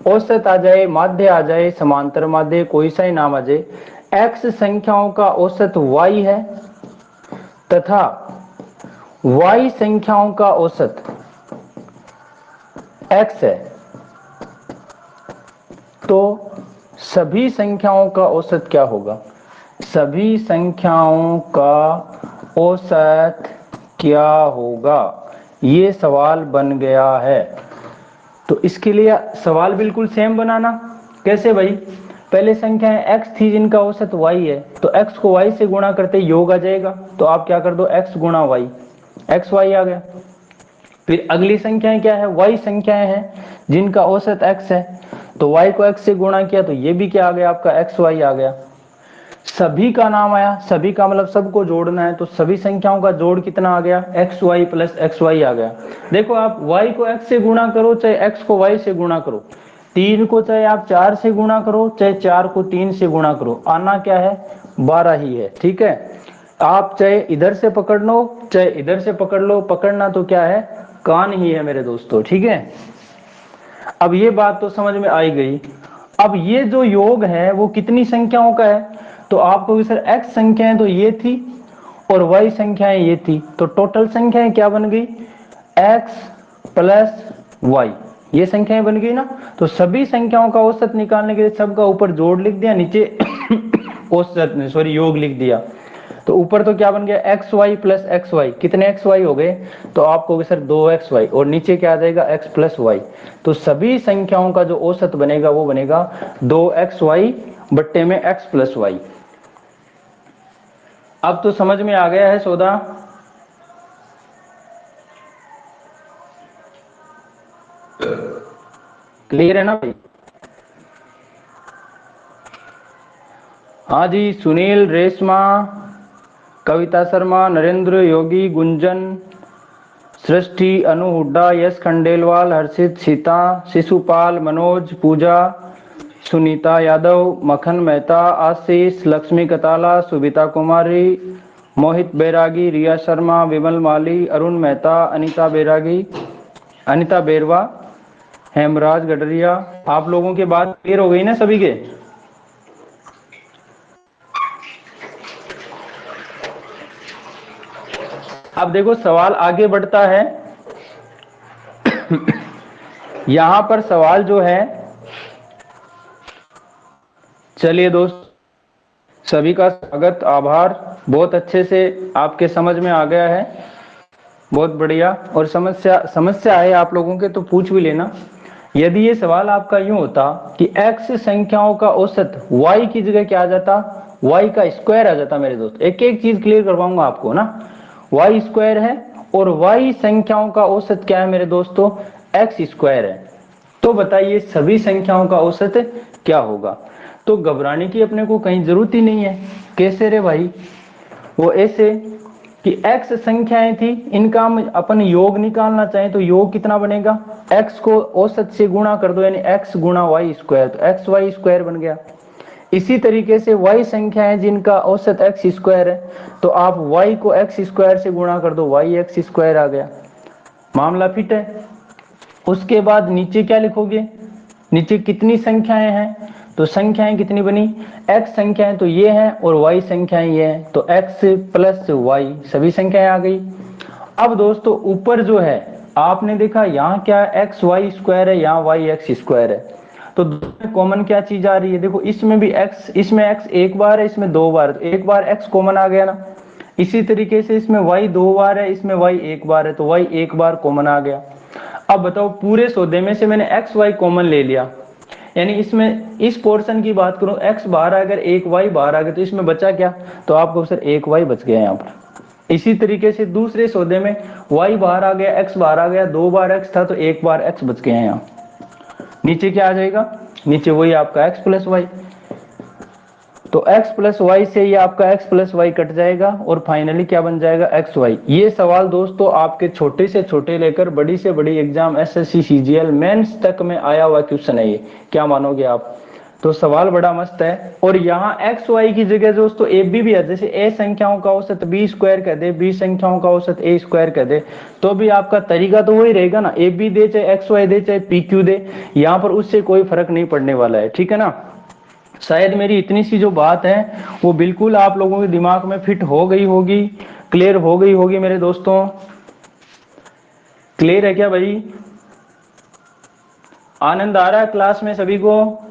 Speaker 1: औसत आ जाए, माध्य आ जाए, समांतर माध्य, कोई सा ही नाम आ जाए, x संख्याओं का औसत y है तथा y संख्याओं का औसत x है, तो सभी संख्याओं का औसत क्या होगा? सभी संख्याओं का औसत क्या होगा? ये सवाल बन गया है। तो इसके लिए सवाल बिल्कुल सेम बनाना। कैसे भाई? पहले संख्याएं x थी जिनका औसत y है, तो x को y से गुणा करते योग आ जाएगा, तो आप क्या कर दो, x गुणा y, x y आ गया। फिर अगली संख्याएं क्या है? y संख्याएं हैं जिनका औसत x है, तो y को x से गुणा किया तो ये भी क्या आ गया आपका? x y आ गया। सभी का नाम आया, सभी का मतलब सबको जोड़ना है, तो सभी संख्याओं का जोड़ कितना आ गया? X Y plus X Y आ गया। देखो आप y को x से गुणा करो चाहे x को y से गुणा करो, 3 को चाहे आप 4 से गुणा करो चाहे 4 को 3 से गुणा करो, आना क्या है? 12 ही है। ठीक है, आप चाहे इधर से पकड़ लो चाहे इधर से पकड़ लो, पकड़ना तो क्या है? कान ही है मेरे दोस्तों। ठीक है, अब ये बात तो समझ में आई गई। अब ये जो योग है वो कितनी संख्याओं का है? तो आपको सर x संख्याएं तो ये थी और y संख्याएं ये थी, तो टोटल संख्याएं क्या बन गई? x प्लस y, ये संख्याएं बन गई ना। तो सभी संख्याओं का औसत निकालने के लिए सबका ऊपर जोड़ लिख दिया, नीचे औसत सॉरी योग लिख दिया। तो ऊपर तो क्या बन गया? X Y plus X Y, कितने एक्स वाई हो गए? तो आपको सर 2xy, और नीचे क्या आ जाएगा? x plus Y. तो सभी संख्याओं का जो औसत बनेगा वो बनेगा 2xy बट्टे में x प्लस वाई। अब तो समझ में आ गया है सौदा? क्लियर है ना भाई? हाँ जी, सुनील, रेशमा, कविता शर्मा, नरेंद्र, योगी, गुंजन, सृष्टि, अनु हुड्डा, यश खंडेलवाल, हर्षित, सीता, शिशुपाल, मनोज, पूजा, सुनीता यादव, मखन मेहता, आशीष, लक्ष्मी कताला, सुबिता कुमारी, मोहित बैरागी, रिया शर्मा, विमल माली, अरुण मेहता, अनीता बैरागी, अनीता बेरवा, हेमराज गडरिया। आप लोगों की बात क्लियर हो गई ना सभी के? अब देखो सवाल आगे बढ़ता है। यहां पर सवाल जो है, चलिए दोस्त, सभी का स्वागत, आभार। बहुत अच्छे से आपके समझ में आ गया है, बहुत बढ़िया। और समस्या है आप लोगों के तो पूछ भी लेना। यदि ये सवाल आपका यूं होता कि x संख्याओं का औसत y की जगह क्या आ जाता, y का स्क्वायर आ जाता मेरे दोस्त। एक एक चीज क्लियर करवाऊंगा आपको ना। y स्क्वायर है और y संख्याओं का औसत क्या है मेरे दोस्तों, x स्क्वायर है। तो बताइए सभी संख्याओं का औसत क्या होगा? तो घबराने की अपने को कहीं जरूरत ही नहीं है। कैसे रे भाई? वो ऐसे कि x संख्याएं थी, इनका हम अपन योग निकालना चाहें तो योग कितना बनेगा, x को औसत से गुणा कर दो, यानी x गुणा वाई स्क्वायर, तो एक्स वाई स्क्वायर बन गया। इसी तरीके से y संख्याएं जिनका औसत x स्क्वायर है, तो आप y को x स्क्वायर से गुणा कर दो, वाई एक्स स्क्वायर आ गया, मामला फिट है। उसके बाद नीचे क्या लिखोगे, नीचे कितनी संख्याएं हैं, तो संख्याएं कितनी बनी, x संख्याएं तो ये हैं और y संख्याएं ये हैं, तो x प्लस y सभी संख्याएं आ गई। अब दोस्तों ऊपर जो है आपने देखा यहाँ क्या एक्स वाई स्क्वायर है, यहाँ वाई एक्स स्क्वायर है, तो दोनों कॉमन क्या चीज आ रही है, देखो इसमें भी x, इसमें x एक बार है, इसमें दो बार, तो एक बार x कॉमन आ गया ना। इसी तरीके से इसमें y दो बार है, इसमें y एक बार है, तो y एक बार कॉमन आ गया। अब बताओ पूरे सौदे में से मैंने एक्स वाई कॉमन ले लिया, यानी इसमें इस पोर्शन की बात करूं, x बाहर अगर एक y बाहर आ गया तो इसमें बचा क्या, तो आपको सर एक y बच गया यहाँ पर। इसी तरीके से दूसरे सौदे में y बाहर आ गया, x बाहर आ गया, दो बार x था तो एक बार x बच गया यहाँ। नीचे क्या आ जाएगा, नीचे वही आपका x प्लस वाई, तो x प्लस वाई से ये आपका x प्लस वाई कट जाएगा और फाइनली क्या बन जाएगा, एक्स वाई। ये सवाल दोस्तों आपके छोटे से छोटे लेकर बड़ी से बड़ी एग्जाम एसएससी सीजीएल मेंस तक में आया हुआ क्वेश्चन है ये, क्या मानोगे आप? तो सवाल बड़ा मस्त है। और यहाँ एक्स वाई की जगह दोस्तों ए बी भी है, जैसे ए संख्याओं का औसत बी स्क्वायर कह दे, बी संख्याओं का औसत ए स्क्वायर कह दे, तो भी आपका तरीका तो वही रहेगा ना, ए बी दे चाहे एक्स वाई दे चाहे पी क्यू दे, यहाँ पर उससे कोई फर्क नहीं पड़ने वाला है, ठीक है ना। शायद मेरी इतनी सी जो बात है वो बिल्कुल आप लोगों के दिमाग में फिट हो गई होगी, क्लियर हो गई होगी मेरे दोस्तों। क्लियर है क्या भाई? आनंद आ रहा है क्लास में सभी को?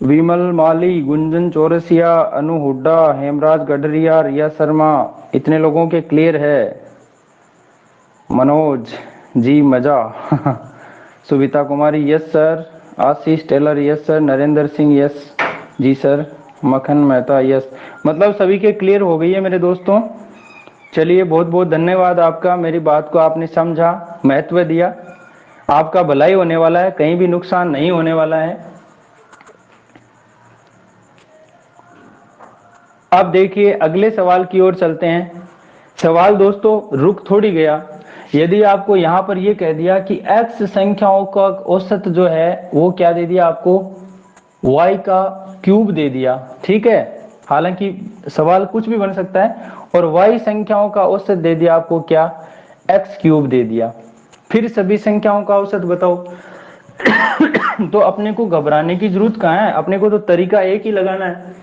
Speaker 1: विमल माली, गुंजन चौरसिया, अनु हुड्डा, हेमराज गडरिया, रिया शर्मा, इतने लोगों के क्लियर है। मनोज जी मजा। Subita Kumari yes sir, Ashish Taylor yes sir, Narendra Singh yes जी सर, मखन मेहता यस, मतलब सभी के क्लियर हो गई है मेरे दोस्तों। चलिए बहुत बहुत धन्यवाद आपका, मेरी बात को आपने समझा, महत्व दिया। आपका भलाई होने वाला है, कहीं भी नुकसान नहीं होने वाला है। अब देखिए अगले सवाल की ओर चलते हैं। सवाल दोस्तों रुक थोड़ी गया। यदि आपको यहां पर यह कह दिया कि x संख्याओं का औसत जो है वो क्या दे दिया आपको, y का क्यूब दे दिया, ठीक है, हालांकि सवाल कुछ भी बन सकता है, और y संख्याओं का औसत दे दिया आपको क्या, x क्यूब दे दिया। फिर सभी संख्याओं का औसत बताओ। तो अपने को घबराने की जरूरत कहाँ है, अपने को तो तरीका एक ही लगाना है,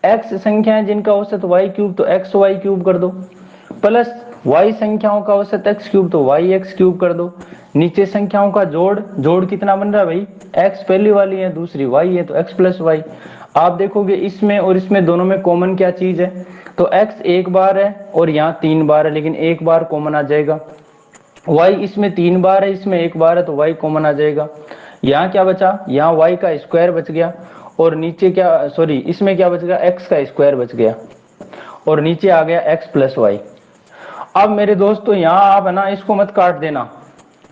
Speaker 1: x संख्याएं जिनका औसत y क्यूब तो x y क्यूब कर दो, प्लस y संख्याओं का औसत x क्यूब तो y x क्यूब कर दो। नीचे संख्याओं का जोड़, जोड़ कितना बन रहा है भाई, x पहली वाली है दूसरी y है तो x प्लस वाई। आप देखोगे इसमें और इसमें दोनों में कॉमन क्या चीज है, तो x एक बार है और यहाँ 3 बार है, लेकिन एक बार कॉमन आ जाएगा। y इसमें 3 बार है, इसमें एक बार है तो y कॉमन आ जाएगा। यहाँ क्या बचा, यहाँ y का स्क्वायर बच गया, और नीचे क्या, सॉरी इसमें क्या बच गया, x का स्क्वायर बच गया। और नीचे आ गया x प्लस वाई। अब मेरे दोस्तों यहाँ आप है ना इसको मत काट देना,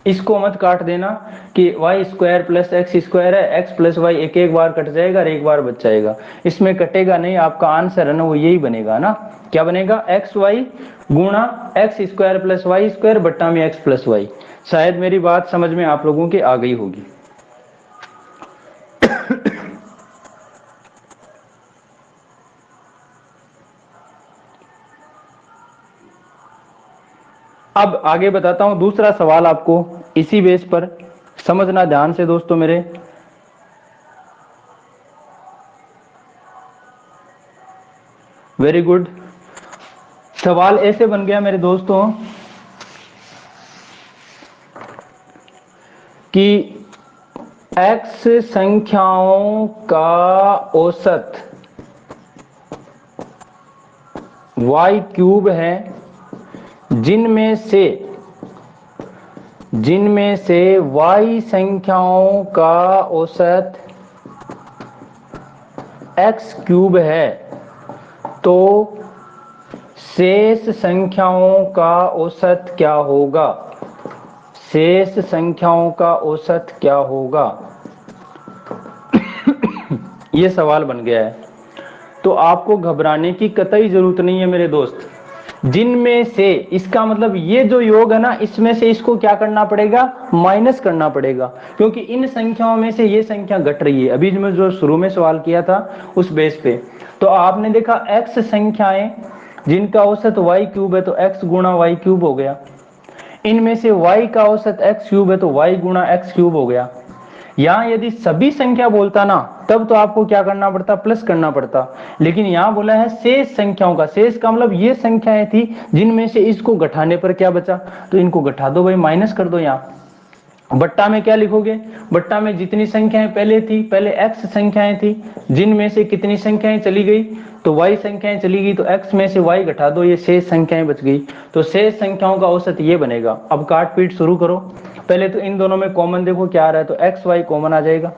Speaker 1: इसको मत काट देना कि Y square plus X square है, एक्स प्लस वाई एक एक बार कट जाएगा और एक बार बच जाएगा, इसमें कटेगा नहीं, आपका आंसर है ना वो यही बनेगा ना, क्या बनेगा, एक्स वाई गुणा X square plus Y square बट्टा में एक्स प्लस वाई। शायद मेरी बात समझ में आप लोगों के आ गई होगी। अब आगे बताता हूं दूसरा सवाल आपको, इसी बेस पर समझना ध्यान से दोस्तों मेरे। Very good. सवाल ऐसे बन गया मेरे दोस्तों कि x संख्याओं का औसत y क्यूब है जिनमें से y संख्याओं का औसत x क्यूब है, तो शेष संख्याओं का औसत क्या होगा, शेष संख्याओं का औसत क्या होगा। ये सवाल बन गया है, तो आपको घबराने की कतई जरूरत नहीं है मेरे दोस्त। जिनमें से, इसका मतलब ये जो योग है ना, इसमें से इसको क्या करना पड़ेगा, माइनस करना पड़ेगा, क्योंकि इन संख्याओं में से ये संख्या घट रही है। अभी मैं जो शुरू में सवाल किया था उस बेस पे, तो आपने देखा x संख्याएं जिनका औसत y क्यूब है तो x गुणा y क्यूब हो गया, इनमें से y का औसत x क्यूब है तो y गुणा x क्यूब हो गया। यहां यदि सभी संख्या बोलता ना तब तो आपको क्या करना पड़ता, प्लस करना पड़ता, लेकिन यहां बोला है शेष संख्याओं का, शेष का मतलब ये संख्याएं थी जिनमें से इसको घटाने पर क्या बचा, तो इनको घटा दो भाई, माइनस कर दो। यहाँ बट्टा में क्या लिखोगे, बट्टा में जितनी संख्याएं पहले थी, पहले x संख्याएं थी जिनमें से कितनी संख्याएं चली गई, तो y संख्याएं चली गई, तो x में से y घटा दो, ये शेष संख्याएं बच गई, तो शेष संख्याओं का औसत ये बनेगा। अब काट पीट शुरू करो, पहले तो इन दोनों में कॉमन देखो क्या आ रहा है, तो एक्स वाई कॉमन आ जाएगा,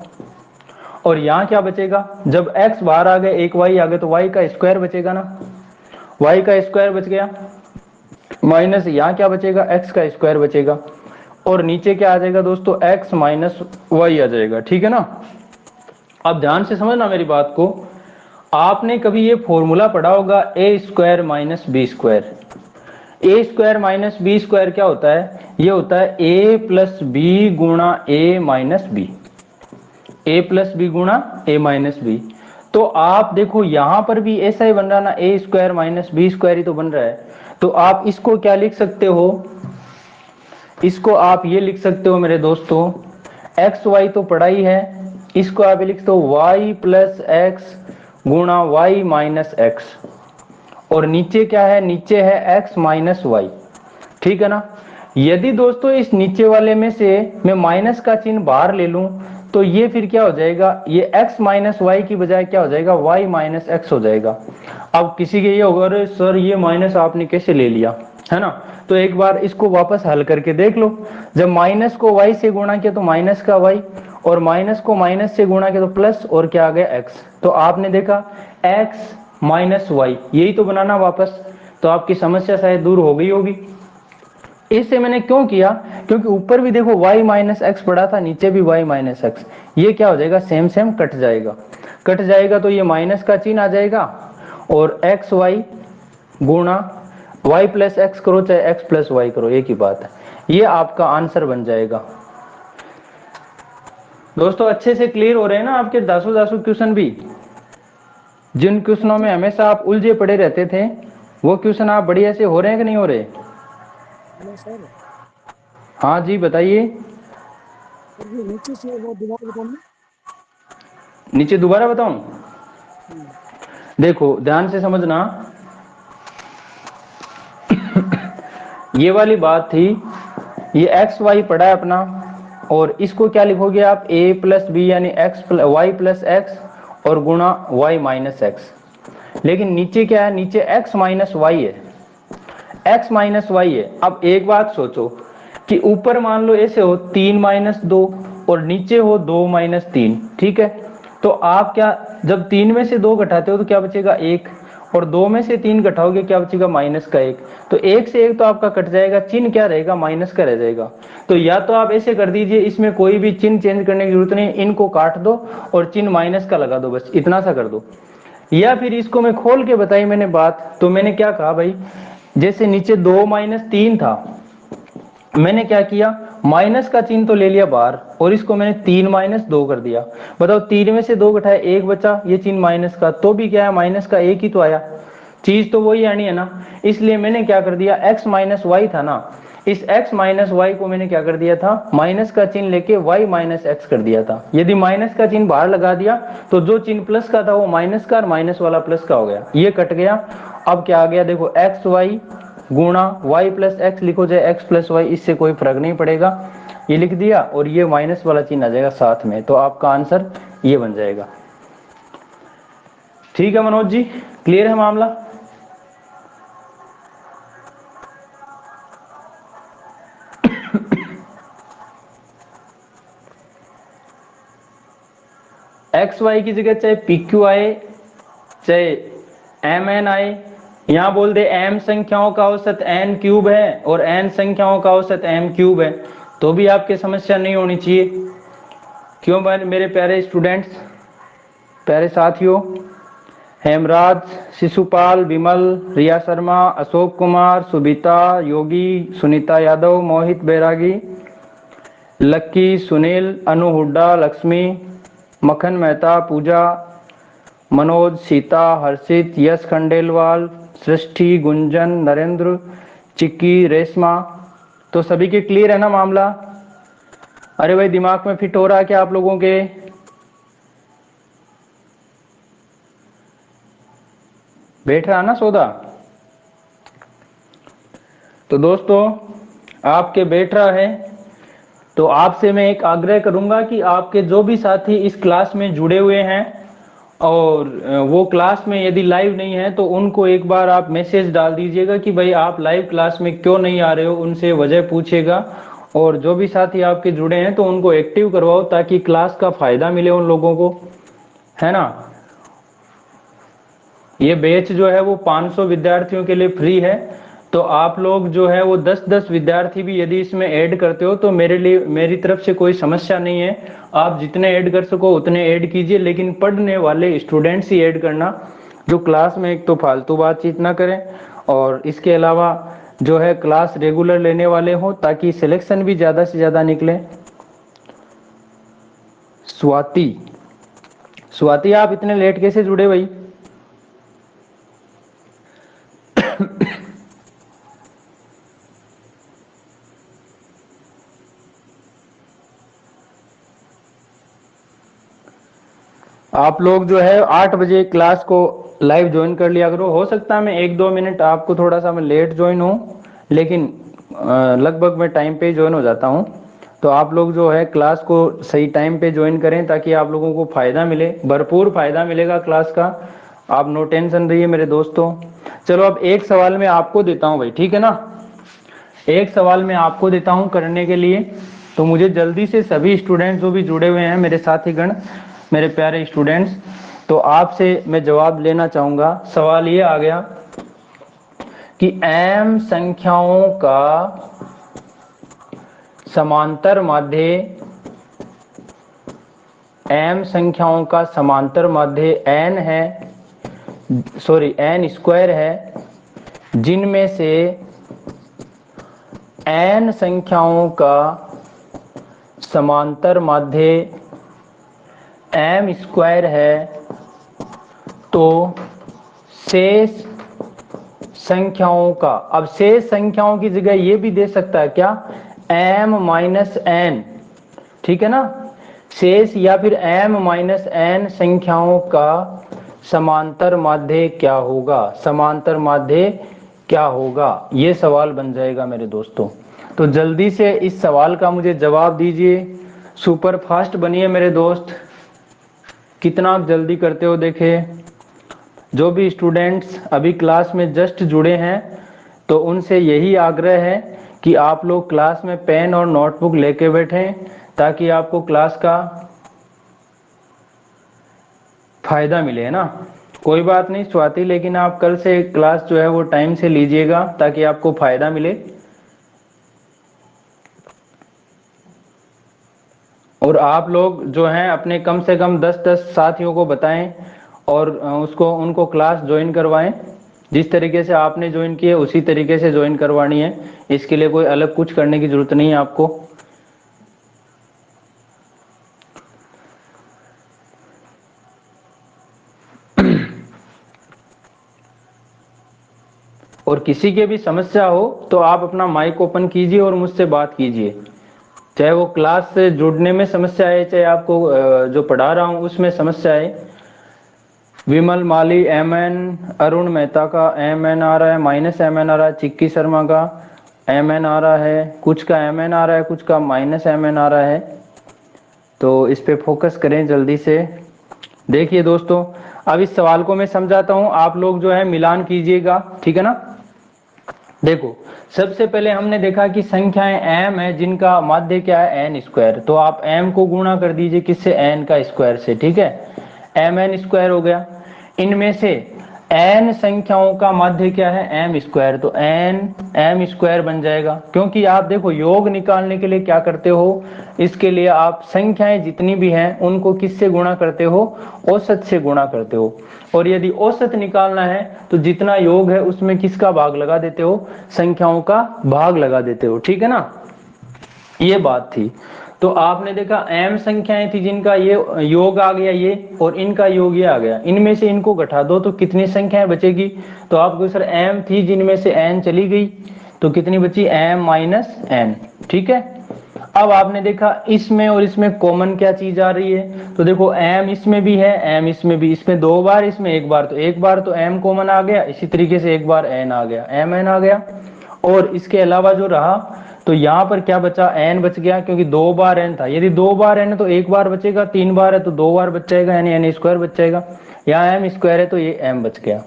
Speaker 1: और यहाँ क्या बचेगा, जब x बाहर आ गए एक y आ गए तो y का स्क्वायर बचेगा ना, y का स्क्वायर बच गया, माइनस यहाँ क्या बचेगा, x का स्क्वायर बचेगा, और नीचे क्या आ जाएगा दोस्तों, x माइनस वाई आ जाएगा। ठीक है ना। अब ध्यान से समझना मेरी बात को, आपने कभी ये फॉर्मूला पढ़ा होगा ए स्क्वायर माइनस बी स्क्वायर। ए स्क्वायर माइनस बी स्क्वायर क्या होता है, ये होता है ए प्लस बी गुणा ए माइनस बी, ए प्लस बी गुणा ए माइनस बी। तो आप देखो यहां पर भी ऐसा ही बन रहा ना, ए स्क्वायर माइनस बी स्क्वायर ही तो बन रहा है, तो आप इसको क्या लिख सकते हो, इसको आप ये लिख सकते हो मेरे दोस्तों, एक्स वाई तो पढ़ा ही है, इसको आप लिख दो वाई प्लस एक्स गुणा वाई माइनस एक्स, और नीचे क्या है, नीचे है x माइनस वाई। ठीक है ना। यदि दोस्तों इस नीचे वाले में से मैं माइनस का चिन्ह बाहर ले लूं तो ये फिर क्या हो जाएगा, ये x माइनस वाई की बजाय क्या हो जाएगा, y माइनस एक्स हो जाएगा। अब किसी के ये होगा, अरे सर ये माइनस आपने कैसे ले लिया, है ना, तो एक बार इसको वापस हल करके देख लो, जब माइनस को y से गुणा किया तो माइनस का y, और माइनस को माइनस से गुणा किया तो प्लस, और क्या आ गया x, तो आपने देखा x माइनस वाई, यही तो बनाना वापस, तो आपकी समस्या शायद दूर हो गई होगी। इससे मैंने क्यों किया, क्योंकि ऊपर भी देखो y माइनस एक्स पड़ा था, नीचे भी y माइनस एक्स, ये क्या हो जाएगा, सेम सेम कट जाएगा, कट जाएगा तो ये माइनस का चिन्ह आ जाएगा, और एक्स वाई गुणा y प्लस एक्स करो चाहे x प्लस वाई करो, एक ही बात है, ये आपका आंसर बन जाएगा। दोस्तों अच्छे से क्लियर हो रहे हैं ना आपके दासों दासों क्वेश्चन भी, जिन क्वेश्चनों में हमेशा आप उलझे पड़े रहते थे वो क्वेश्चन आप बढ़िया से हो रहे हैं कि नहीं हो रहे।
Speaker 3: Hello sir.
Speaker 1: हाँ जी बताइए।
Speaker 3: ये नीचे से वो दोबारा बताना।
Speaker 1: नीचे दोबारा बताऊं, देखो ध्यान से समझना, ये वाली बात थी, ये एक्स वाई पड़ा है अपना, और इसको क्या लिखोगे आप, a प्लस बी यानी एक्स वाई प्लस एक्स और गुणा y माइनस एक्स, लेकिन नीचे क्या है, नीचे x माइनस वाई है, x माइनस वाई है। अब एक बात सोचो कि ऊपर मान लो ऐसे हो 3 माइनस 2 और नीचे हो 2 माइनस 3, ठीक है, तो आप क्या, जब 3 में से 2 घटाते हो तो क्या बचेगा 1, और 2 में से 3 घटाओगे क्या बचेगा, माइनस का 1। तो 1 से 1 तो आपका कट जाएगा, चिन्ह क्या रहेगा, माइनस का रह जाएगा। तो या तो आप ऐसे कर दीजिए, इसमें कोई भी चिन्ह चेंज करने की जरूरत नहीं, इनको काट दो और चिन्ह माइनस का लगा दो, बस इतना सा कर दो। या फिर इसको मैं खोल के बताई मैंने बात, तो मैंने क्या कहा भाई, जैसे नीचे 2 माइनस 3 था, मैंने क्या किया, माइनस का चिन्ह तो ले लिया बाहर और इसको मैंने 3 माइनस 2 कर दिया। बताओ 3 में से 2 घटाया 1 बचा, ये चिन्ह माइनस का, तो भी क्या है, माइनस का 1 ही तो आया, चीज तो वही आनी है ना। इसलिए मैंने क्या कर दिया, x माइनस वाई था ना, इस x माइनस वाई को मैंने क्या कर दिया था, माइनस का चिन्ह लेके y माइनस एक्स कर दिया था। यदि माइनस का चिन्ह बाहर लगा दिया तो जो चिन्ह प्लस का था वो माइनस का और माइनस वाला प्लस का हो गया, ये कट गया। अब क्या आ गया देखो, एक्स वाई गुणा y प्लस एक्स लिखो, चाहे x प्लस वाई, इससे कोई फर्क नहीं पड़ेगा, ये लिख दिया और ये माइनस वाला चिन्ह आ जाएगा साथ में, तो आपका आंसर ये बन जाएगा। ठीक है मनोज जी, क्लियर है मामला। एक्स वाई की जगह चाहे पी क्यू आए चाहे एम एन आए, यहां बोल दे एम संख्याओं का औसत एन क्यूब है और एन संख्याओं का औसत एम क्यूब है, तो भी आपके समस्या नहीं होनी चाहिए। क्यों मेरे प्यारे स्टूडेंट्स, प्यारे साथियों, हेमराज, शिशुपाल, विमल, रिया शर्मा, अशोक कुमार, सुबिता, योगी, सुनीता यादव, मोहित बैरागी, लक्की, सुनील, अनु हुड्डा, लक्ष्मी, मखन मेहता, पूजा, मनोज, सीता, हर्षित, यश खंडेलवाल, सृष्टि, गुंजन, नरेंद्र, चिक्की, रेशमा, तो सभी के क्लियर है ना मामला। अरे भाई दिमाग में फिट हो रहा है क्या आप लोगों के, बैठ रहा ना सौदा। तो दोस्तों आपके बैठ रहा है, तो आपसे मैं एक आग्रह करूंगा कि आपके जो भी साथी इस क्लास में जुड़े हुए हैं और वो क्लास में यदि लाइव नहीं है तो उनको एक बार आप मैसेज डाल दीजिएगा कि भाई आप लाइव क्लास में क्यों नहीं आ रहे हो, उनसे वजह पूछेगा। और जो भी साथी आपके जुड़े हैं तो उनको एक्टिव करवाओ ताकि क्लास का फायदा मिले उन लोगों को, है ना। ये बैच जो है वो 500 विद्यार्थियों के लिए फ्री है, तो आप लोग जो है वो 10-10 विद्यार्थी भी यदि इसमें ऐड करते हो तो मेरे लिए, मेरी तरफ से कोई समस्या नहीं है, आप जितने ऐड कर सको उतने ऐड कीजिए, लेकिन पढ़ने वाले स्टूडेंट्स ही ऐड करना, जो क्लास में एक तो फालतू बातचीत ना करें और इसके अलावा जो है क्लास रेगुलर लेने वाले हो ताकि सिलेक्शन भी ज्यादा से ज्यादा निकले। स्वाति आप इतने लेट कैसे जुड़े भाई। आप लोग जो है 8 बजे क्लास को लाइव ज्वाइन कर लिया करो, हो सकता है मैं 1-2 मिनट आपको थोड़ा सा मैं लेट ज्वाइन हूँ, लेकिन लगभग मैं टाइम पे ज्वाइन हो जाता हूँ। तो आप लोग जो है क्लास को सही टाइम पे ज्वाइन करें ताकि आप लोगों को फायदा मिले, भरपूर फायदा मिलेगा क्लास का, आप नो टेंशन रहिए मेरे दोस्तों। चलो अब एक सवाल मैं आपको देता हूँ भाई, ठीक है ना, एक सवाल मैं आपको देता हूँ करने के लिए, तो मुझे जल्दी से सभी स्टूडेंट्स जो भी जुड़े हुए हैं मेरे साथीगण, मेरे प्यारे स्टूडेंट्स, तो आपसे मैं जवाब लेना चाहूंगा। सवाल ये आ गया कि m संख्याओं का समांतर माध्य, m संख्याओं का समांतर माध्य n है, सॉरी n स्क्वायर है, जिनमें से n संख्याओं का समांतर माध्य m स्क्वायर है, तो शेष संख्याओं का, अब शेष संख्याओं की जगह ये भी दे सकता है क्या, m माइनस n, ठीक है ना, शेष या फिर m माइनस n संख्याओं का समांतर माध्य क्या होगा, समांतर माध्य क्या होगा, ये सवाल बन जाएगा मेरे दोस्तों। तो जल्दी से इस सवाल का मुझे जवाब दीजिए, सुपर फास्ट बनिए मेरे दोस्त, कितना आप जल्दी करते हो देखे। जो भी स्टूडेंट्स अभी क्लास में जस्ट जुड़े हैं तो उनसे यही आग्रह है कि आप लोग क्लास में पेन और नोटबुक लेके बैठें ताकि आपको क्लास का फायदा मिले, है ना। कोई बात नहीं स्वाति, लेकिन आप कल से क्लास जो है वो टाइम से लीजिएगा ताकि आपको फायदा मिले। और आप लोग जो हैं अपने कम से कम 10-10 साथियों को बताएं और उसको उनको क्लास ज्वाइन करवाएं। जिस तरीके से आपने ज्वाइन किए उसी तरीके से ज्वाइन करवानी है। इसके लिए कोई अलग कुछ करने की जरूरत नहीं है आपको। और किसी के भी समस्या हो तो आप अपना माइक ओपन कीजिए और मुझसे बात कीजिए। चाहे वो क्लास से जुड़ने में समस्या है, चाहे आपको जो पढ़ा रहा हूं उसमें समस्या है। विमल माली MN, अरुण मेहता का MN आ रहा है, -MN आ रहा है, चिक्की शर्मा का MN आ रहा है, कुछ का MN आ रहा है, कुछ का -MN आ रहा है। तो इस पे फोकस करें जल्दी से। देखिए दोस्तों, अब इस सवाल को मैं समझाता हूं, आप लोग जो है मिलान कीजिएगा, ठीक है ना। देखो सबसे पहले हमने देखा कि संख्याएं m है जिनका माध्य क्या है n², तो आप m को गुणा कर दीजिए किससे, n का स्क्वायर से, ठीक है। mn² हो गया। इनमें से n संख्याओं का माध्य क्या है m², तो n m² बन जाएगा। क्योंकि आप देखो योग निकालने के लिए क्या करते हो, इसके लिए आप संख्याएं जितनी भी हैं उनको किससे गुणा करते हो, औसत से गुणा करते हो। और यदि औसत निकालना है तो जितना योग है उसमें किसका भाग लगा देते हो, संख्याओं का भाग लगा देते हो, ठीक है ना। ये बात थी। तो आपने देखा m संख्याएं थी जिनका ये योग आ गया ये, और इनका योग ये आ गया। इनमें से इनको घटा दो तो कितनी संख्याएं बचेगी, तो आपको सर m थी जिनमें से n चली गई तो कितनी बची, m - n, ठीक है। अब आपने देखा इसमें और इसमें कॉमन क्या चीज आ रही है, तो देखो m इसमें भी है, m इसमें भी, इसमें 2 बार, इसमें 1 बार, तो 1 बार तो m कॉमन आ गया, इसी तरीके से 1 बार n आ गया, mn आ गया। और इसके अलावा जो रहा तो यहाँ पर क्या बचा, n बच गया, क्योंकि 2 बार n था। यदि 2 बार n है तो 1 बार बचेगा, 3 बार है तो 2 बार बच जाएगा, यानी n² बच जाएगा। यहाँ m² है तो ये m बच गया,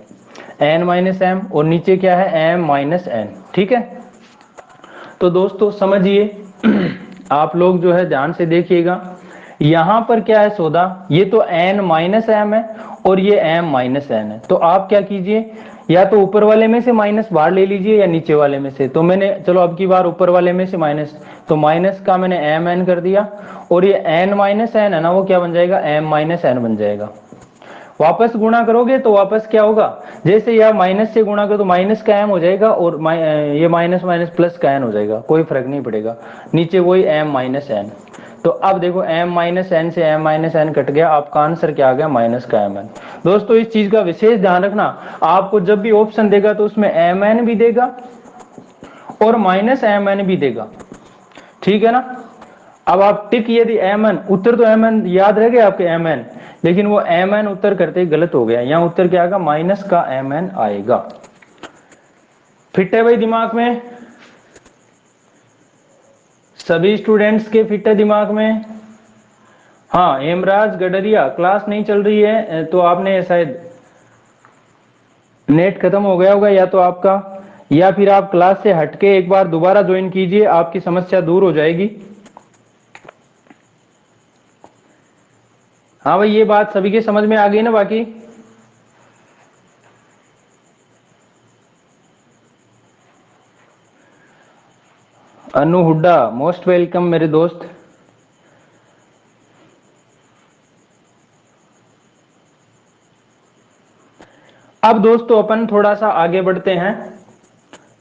Speaker 1: n - m, और नीचे क्या है m - n, ठीक है। तो दोस्तों समझिए आप लोग जो है ध्यान से देखिएगा, यहां पर क्या है सौदा, ये तो n - m है और ये m - n है। तो आप क्या कीजिए, या तो ऊपर वाले में से माइनस बाहर ले लीजिए या नीचे वाले में से। तो मैंने चलो अब की बार ऊपर वाले में से माइनस, तो माइनस का मैंने mn कर दिया, और ये n - n है ना, वो क्या बन जाएगा, m - n बन जाएगा। वापस गुणा करोगे तो वापस क्या होगा, जैसे यह माइनस से गुणा करो तो माइनस का m हो जाएगा, और ये माइनस माइनस प्लस का n हो जाएगा, कोई फर्क नहीं पड़ेगा, नीचे वही m - n। तो अब देखो m - n से m - n कट गया, आपका आंसर क्या आ गया, माइनस का mn। दोस्तों इस चीज का विशेष ध्यान रखना, आपको जब भी ऑप्शन देगा तो उसमें mn भी देगा और -mn भी देगा, ठीक है ना। अब आप टिक यदि mn, उत्तर तो mn याद रह गया आपके mn, लेकिन वो mn उत्तर करते ही गलत हो गया, यहाँ उत्तर क्या आएगा, माइनस का mn आएगा। फिट है भाई दिमाग में, सभी स्टूडेंट्स के फिट है दिमाग में। हाँ हेमराज गडरिया, क्लास नहीं चल रही है तो आपने शायद नेट खत्म हो गया होगा या तो आपका, या फिर आप क्लास से हटके एक बार दोबारा ज्वाइन कीजिए, आपकी समस्या दूर हो जाएगी। हाँ भाई ये बात सभी के समझ में आ गई ना बाकी। अनु हुड्डा मोस्ट वेलकम मेरे दोस्त। अब दोस्तों अपन थोड़ा सा आगे बढ़ते हैं,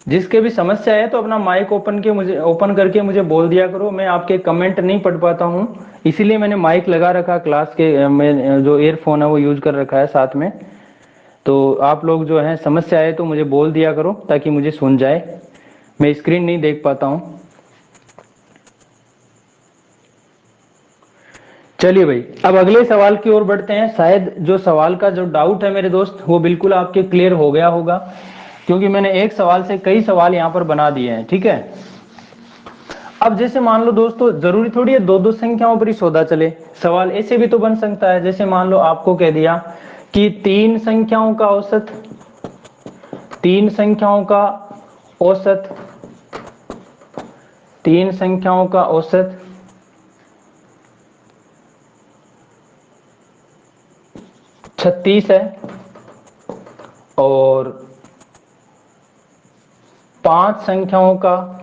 Speaker 1: जिसके भी समस्या है तो अपना माइक ओपन करके मुझे बोल दिया करो, मैं आपके कमेंट नहीं पढ़ पाता हूं, इसीलिए मैंने माइक लगा रखा क्लास के में, जो ईयरफोन है वो यूज कर रखा है साथ में। तो आप लोग जो है समस्या है तो मुझे बोल दिया करो ताकि मुझे सुन जाए, मैं स्क्रीन नहीं देख पाता हूं। चलिए भाई अब अगले सवाल की ओर बढ़ते हैं। शायद जो सवाल का जो डाउट है मेरे दोस्त वो बिल्कुल आपके क्लियर हो गया होगा, क्योंकि मैंने एक सवाल से कई सवाल यहां पर बना दिए हैं, ठीक है। अब जैसे मान लो दोस्तों, जरूरी थोड़ी है दो दो संख्याओं पर ही सौदा चले, सवाल ऐसे भी तो बन सकता है। जैसे मान लो आपको कह दिया कि तीन संख्याओं का औसत 36 है, और 5 संख्याओं का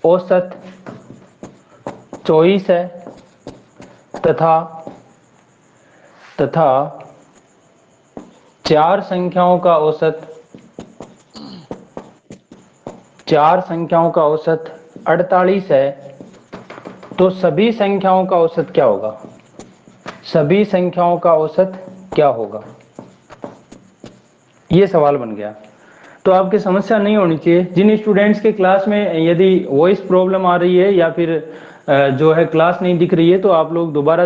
Speaker 1: औसत 24 है तथा 4 संख्याओं का औसत 48 है, तो सभी संख्याओं का औसत क्या होगा? सभी संख्याओं का औसत क्या होगा? ये सवाल बन गया। तो आपकी समस्या नहीं होनी चाहिए। जिन स्टूडेंट्स के क्लास में यदि वॉइस प्रॉब्लम आ रही है या फिर जो है क्लास नहीं दिख रही है, तो आप लोग दोबारा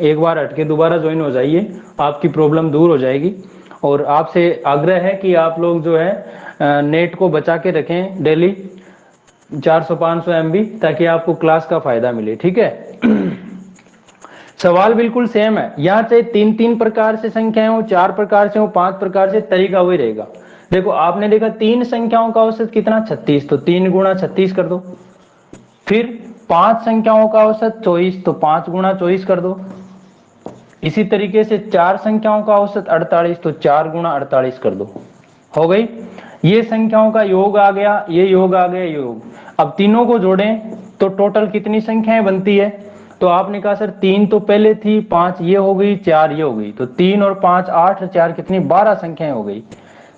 Speaker 1: एक बार हटके दोबारा ज्वाइन हो जाइए, आपकी प्रॉब्लम दूर हो जाएगी। और आपसे आग्रह है कि आप लोग जो है नेट को बचा के रखें डेली 400-500 MB, ताकि आपको क्लास का फायदा मिले। ठीक है। सवाल बिल्कुल सेम है, यहाँ चाहे 3 प्रकार से संख्याएं हो, 4 प्रकार से हो, 5 प्रकार से, तरीका वही रहेगा। देखो आपने देखा 3 संख्याओं का औसत कितना? 36, तो 3 गुणा 36 कर दो। फिर 5 संख्याओं का औसत 24, तो 5 गुणा 24 कर दो। इसी तरीके से 4 संख्याओं का औसत 48, तो 4 गुणा 48 कर दो। हो गई। ये संख्याओं का योग आ गया, ये योग आ गया, योग। अब तीनों को जोड़ें तो टोटल कितनी संख्याएं बनती है? तो आपने कहा सर 3 तो पहले थी, 5 ये हो गई, 4 ये हो गई, तो 3 और 5 8 और 4 कितनी? 12 संख्याएं हो गई।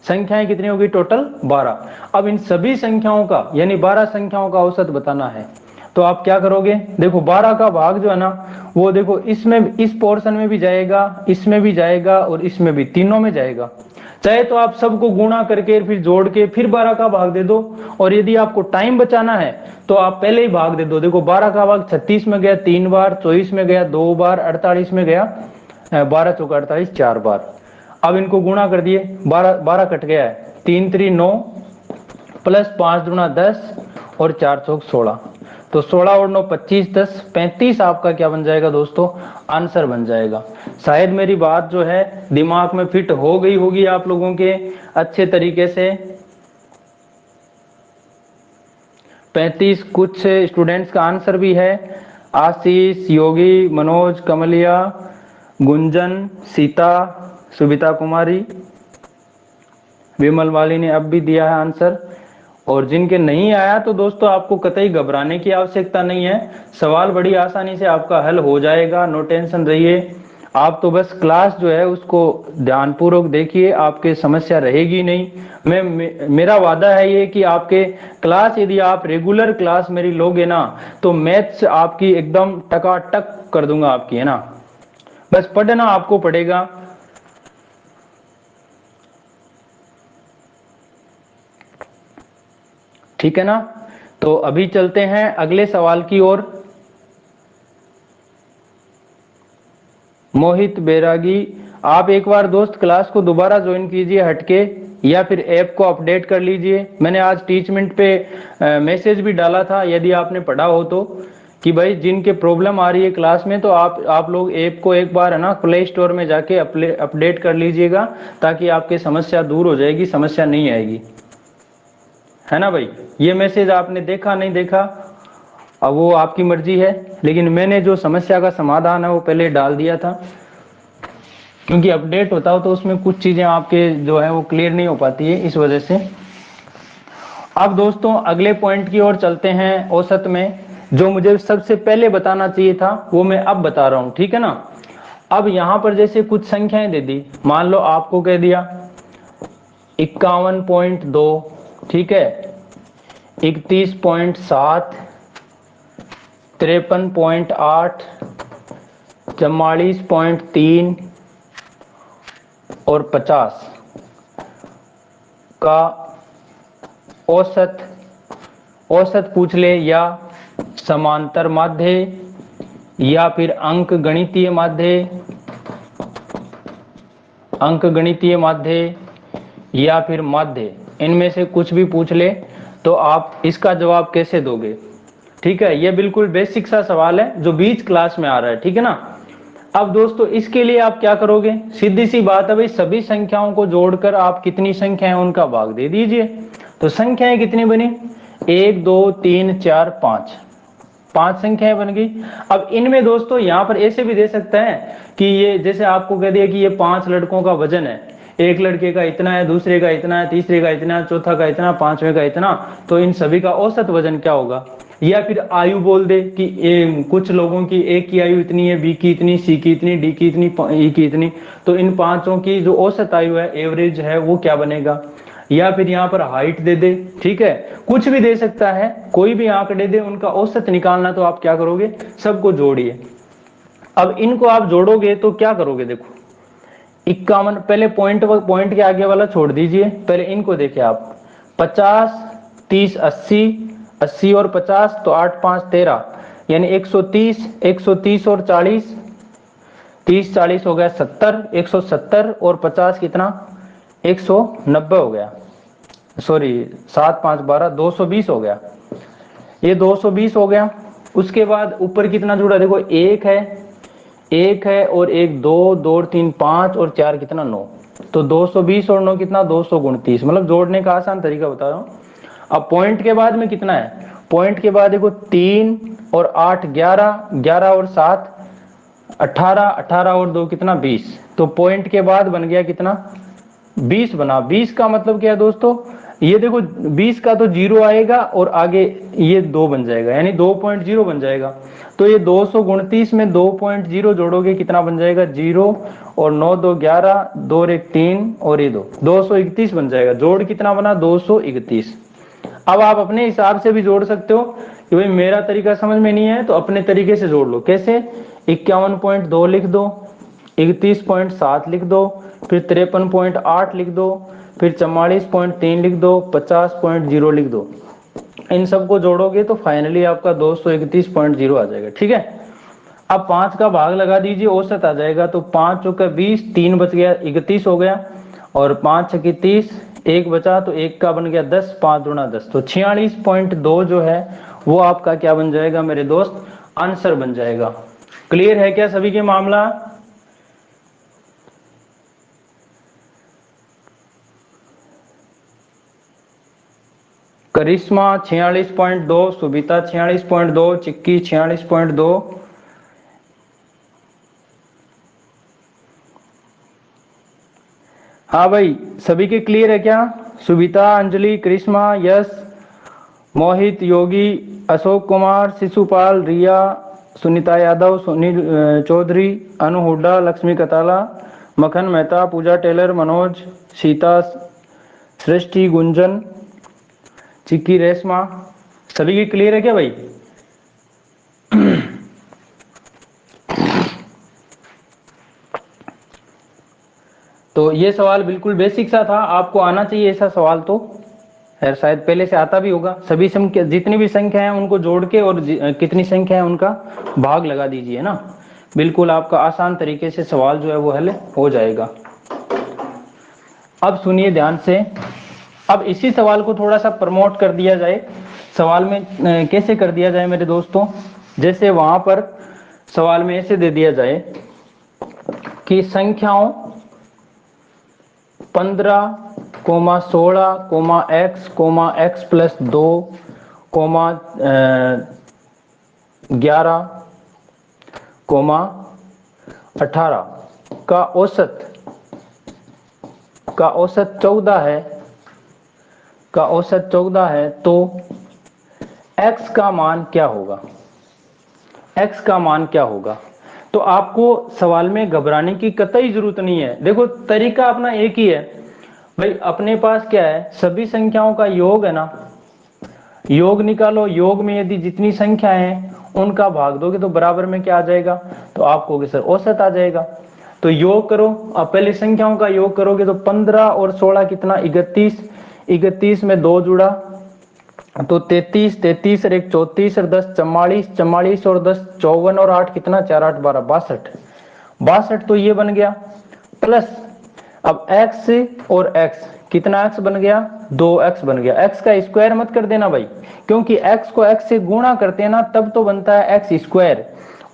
Speaker 1: संख्याएं कितनी होगी? टोटल 12। अब इन सभी संख्याओं का यानी 12 संख्याओं का औसत बताना है, तो आप क्या करोगे? देखो 12 का भाग जो है ना, वो देखो इसमें, इस पोर्शन में भी जाएगा, इसमें भी जाएगा और इसमें भी, तीनों में जाएगा। चाहे तो आप सबको गुणा करके फिर जोड़ के फिर 12 का भाग दे दो, और यदि आपको टाइम बचाना है तो आप पहले ही भाग दे दो। देखो 12 का भाग 36 में गया 3 बार, 24 में गया 2 बार, 48 में गया 12 चौका 48 4 बार। अब इनको गुणा कर दिए, 12 कट गया है, 3 3 9 प्लस 5 गुणा 10 और 4 चौक 16, तो 16 और 9 25 10 35 आपका क्या बन जाएगा दोस्तों? आंसर बन जाएगा। शायद मेरी बात जो है दिमाग में फिट हो गई होगी आप लोगों के अच्छे तरीके से। 35 कुछ स्टूडेंट्स का आंसर भी है, आशीष, योगी, मनोज, कमलिया, गुंजन, सीता, सुबिता कुमारी, विमल वाली ने अब भी दिया है आंसर। और जिनके नहीं आया तो दोस्तों आपको कतई घबराने की आवश्यकता नहीं है, सवाल बड़ी आसानी से आपका हल हो जाएगा, नो टेंशन रहिए। आप तो बस क्लास जो है उसको ध्यानपूर्वक देखिए, आपके समस्या रहेगी नहीं। मेरा वादा है ये कि आपके क्लास, यदि आप रेगुलर क्लास मेरी लोगे ना, तो मैथ्स आपकी एकदम टकाटक कर दूंगा आपकी, है ना। बस पढ़ना आपको पड़ेगा। ठीक है ना। तो अभी चलते हैं अगले सवाल की ओर। मोहित बैरागी, आप एक बार दोस्त क्लास को दोबारा ज्वाइन कीजिए हटके, या फिर ऐप को अपडेट कर लीजिए। मैंने आज टीचमेंट पे मैसेज भी डाला था, यदि आपने पढ़ा हो तो, कि भाई जिनके प्रॉब्लम आ रही है क्लास में, तो आप लोग ऐप को एक बार है ना प्ले स्टोर में जाके अपडेट कर लीजिएगा, ताकि आपकी समस्या दूर हो जाएगी, समस्या नहीं आएगी, है ना भाई। ये मैसेज आपने देखा नहीं देखा, अब वो आपकी मर्जी है, लेकिन मैंने जो समस्या का समाधान है वो पहले डाल दिया था, क्योंकि अपडेट होता हो तो उसमें कुछ चीजें आपके जो है वो क्लियर नहीं हो पाती है, इस वजह से। अब दोस्तों अगले पॉइंट की ओर चलते हैं। औसत में जो मुझे सबसे पहले बताना चाहिए था वो मैं अब बता रहा हूं, ठीक है ना। अब यहां पर जैसे कुछ संख्याएं दे दी, मान लो आपको कह दिया 51.2, ठीक है, 31.7, 53.8, 44.3 और 50 का औसत पूछ ले, या समांतर माध्य, या फिर अंक गणितीय माध्य, या फिर माध्य, इनमें से कुछ भी पूछ ले, तो आप इसका जवाब कैसे दोगे? ठीक है, ये बिल्कुल बेसिक सा सवाल है जो बीच क्लास में आ रहा है, ठीक है ना। अब दोस्तों इसके लिए आप क्या करोगे? सीधी सी बात है भाई, सभी संख्याओं को जोड़कर आप कितनी संख्याएं उनका भाग दे दीजिए। तो संख्याएं कितनी बनी? 1 2 3 4 5 संख्याएं बन गई। अब इनमें दोस्तों यहां पर ऐसे भी दे सकते हैं कि ये, जैसे आपको कह दिया कि ये 5 लड़कों का वजन है, एक लड़के का इतना है, दूसरे का इतना है, तीसरे का इतना है, चौथा का इतना, पांचवें का इतना, तो इन सभी का औसत वजन क्या होगा। या फिर आयु बोल दे कि कुछ लोगों की ए की आयु इतनी है, बी की इतनी, सी की इतनी, डी की इतनी, ई की इतनी, तो इन पांचों की जो औसत आयु है, एवरेज है, वो क्या बनेगा। या फिर यहाँ पर हाइट दे दे, ठीक है, कुछ भी दे सकता है, कोई भी आंकड़े दे, उनका औसत निकालना, तो आप क्या करोगे, सबको जोड़िए। अब इनको आप जोड़ोगे तो क्या करोगे, देखो 51, पहले पॉइंट के आगे वाला छोड़ दीजिए, पहले इनको देखिए आप, 50, 30, 80, 80 और 50, तो 8 5 13, यानी 130, 130 और 40, 30 40 हो गया 70, 170 और 50 कितना, 190 हो गया, सॉरी 7 5 12, 220 हो गया, ये 220 हो गया। उसके बाद ऊपर कितना जुड़ा, देखो एक है और एक, 2 2 और 3 5 और 4 कितना 9, तो 220 और 9 कितना 229, मतलब जोड़ने का आसान तरीका बता रहा हूं। अब पॉइंट के बाद में कितना है, पॉइंट के बाद देखो 3 और 8 11, 11 और 7 18, 18 और 2 कितना 20, तो पॉइंट के बाद बन गया कितना 20 बना। 20 का मतलब क्या है दोस्तों, ये देखो 20 का तो जीरो आएगा और आगे ये 2 बन जाएगा, यानी 2.0 बन जाएगा। तो ये 229 में 2.0 जोड़ोगे कितना बन जाएगा, 0 और 9 2 11, 2 और 1 3 और ये 2, 231 बन जाएगा। जोड़ कितना बना, 231। अब आप अपने हिसाब से भी जोड़ सकते हो कि भाई मेरा तरीका समझ में नहीं है तो अपने तरीके से जोड़ लो। कैसे, 51.2 लिख दो, 31.7 लिख दो, फिर 53.8 लिख दो, फिर 44.3 लिख दो, 50.0 लिख दो। इन सबको जोड़ोगे तो फाइनली आपका 231.0 आ जाएगा, ठीक है। अब 5 का भाग लगा दीजिए, औसत आ जाएगा, तो 5 चौका 20, 3 बच गया 31 हो गया, और 5 छक्के 30, 1 बचा तो 1 का बन गया 10, 5 दूना 10, तो 46.2 जो है वो आपका क्या बन जाएगा मेरे दोस्त, आंसर बन जाएगा। क्लियर है क्या सभी के मामला। करिश्मा 46.2, सुबिता 46.2, चिक्की 46.2, हाँ भाई सभी के क्लियर है क्या, सुबिता, अंजलि, करिश्मा, यश, मोहित, योगी, अशोक कुमार, शिशुपाल, रिया, सुनीता यादव, सुनील चौधरी, अनु हुड्डा, लक्ष्मी कताला, मखन मेहता, पूजा टेलर, मनोज, सीता, सृष्टि, गुंजन, चिक्की, रेशमा, सभी की क्लियर है क्या भाई। तो ये सवाल बिल्कुल बेसिक सा था, आपको आना चाहिए ऐसा सवाल, तो खैर शायद पहले से आता भी होगा। सभी संख्या, जितनी भी संख्या है उनको जोड़ के और कितनी संख्या है उनका भाग लगा दीजिए ना, बिल्कुल आपका आसान तरीके से सवाल जो है वो हल हो जाएगा। अब सुनिए ध्यान से, अब इसी सवाल को थोड़ा सा प्रमोट कर दिया जाए। सवाल में कैसे कर दिया जाए मेरे दोस्तों, जैसे वहां पर सवाल में ऐसे दे दिया जाए कि संख्याओं 15, 16, x, x प्लस 2, 11, 18 का औसत 14 है, का औसत 14 है, तो x का मान क्या होगा, x का मान क्या होगा। तो आपको सवाल में घबराने की कतई जरूरत नहीं है। देखो तरीका अपना एक ही है भाई, अपने पास क्या है, सभी संख्याओं का योग है ना, योग निकालो, योग में यदि जितनी संख्या है उनका भाग दोगे तो बराबर में क्या आ जाएगा, तो आपको कि सर औसत आ जाएगा। तो योग करो, अब पहले संख्याओं का योग करोगे तो 15 और 16 कितना 31, 31 में 2 जुड़ा तो 33, 33 और 1 34 और 10 44, 44 और 10 54 और 8 कितना 4 8 12 62, 62 तो ये बन गया, प्लस अब x और x कितना x बन गया 2x बन गया। x का स्क्वायर मत कर देना भाई, क्योंकि x को x से गुणा करते हैं ना तब तो बनता है x स्क्वायर,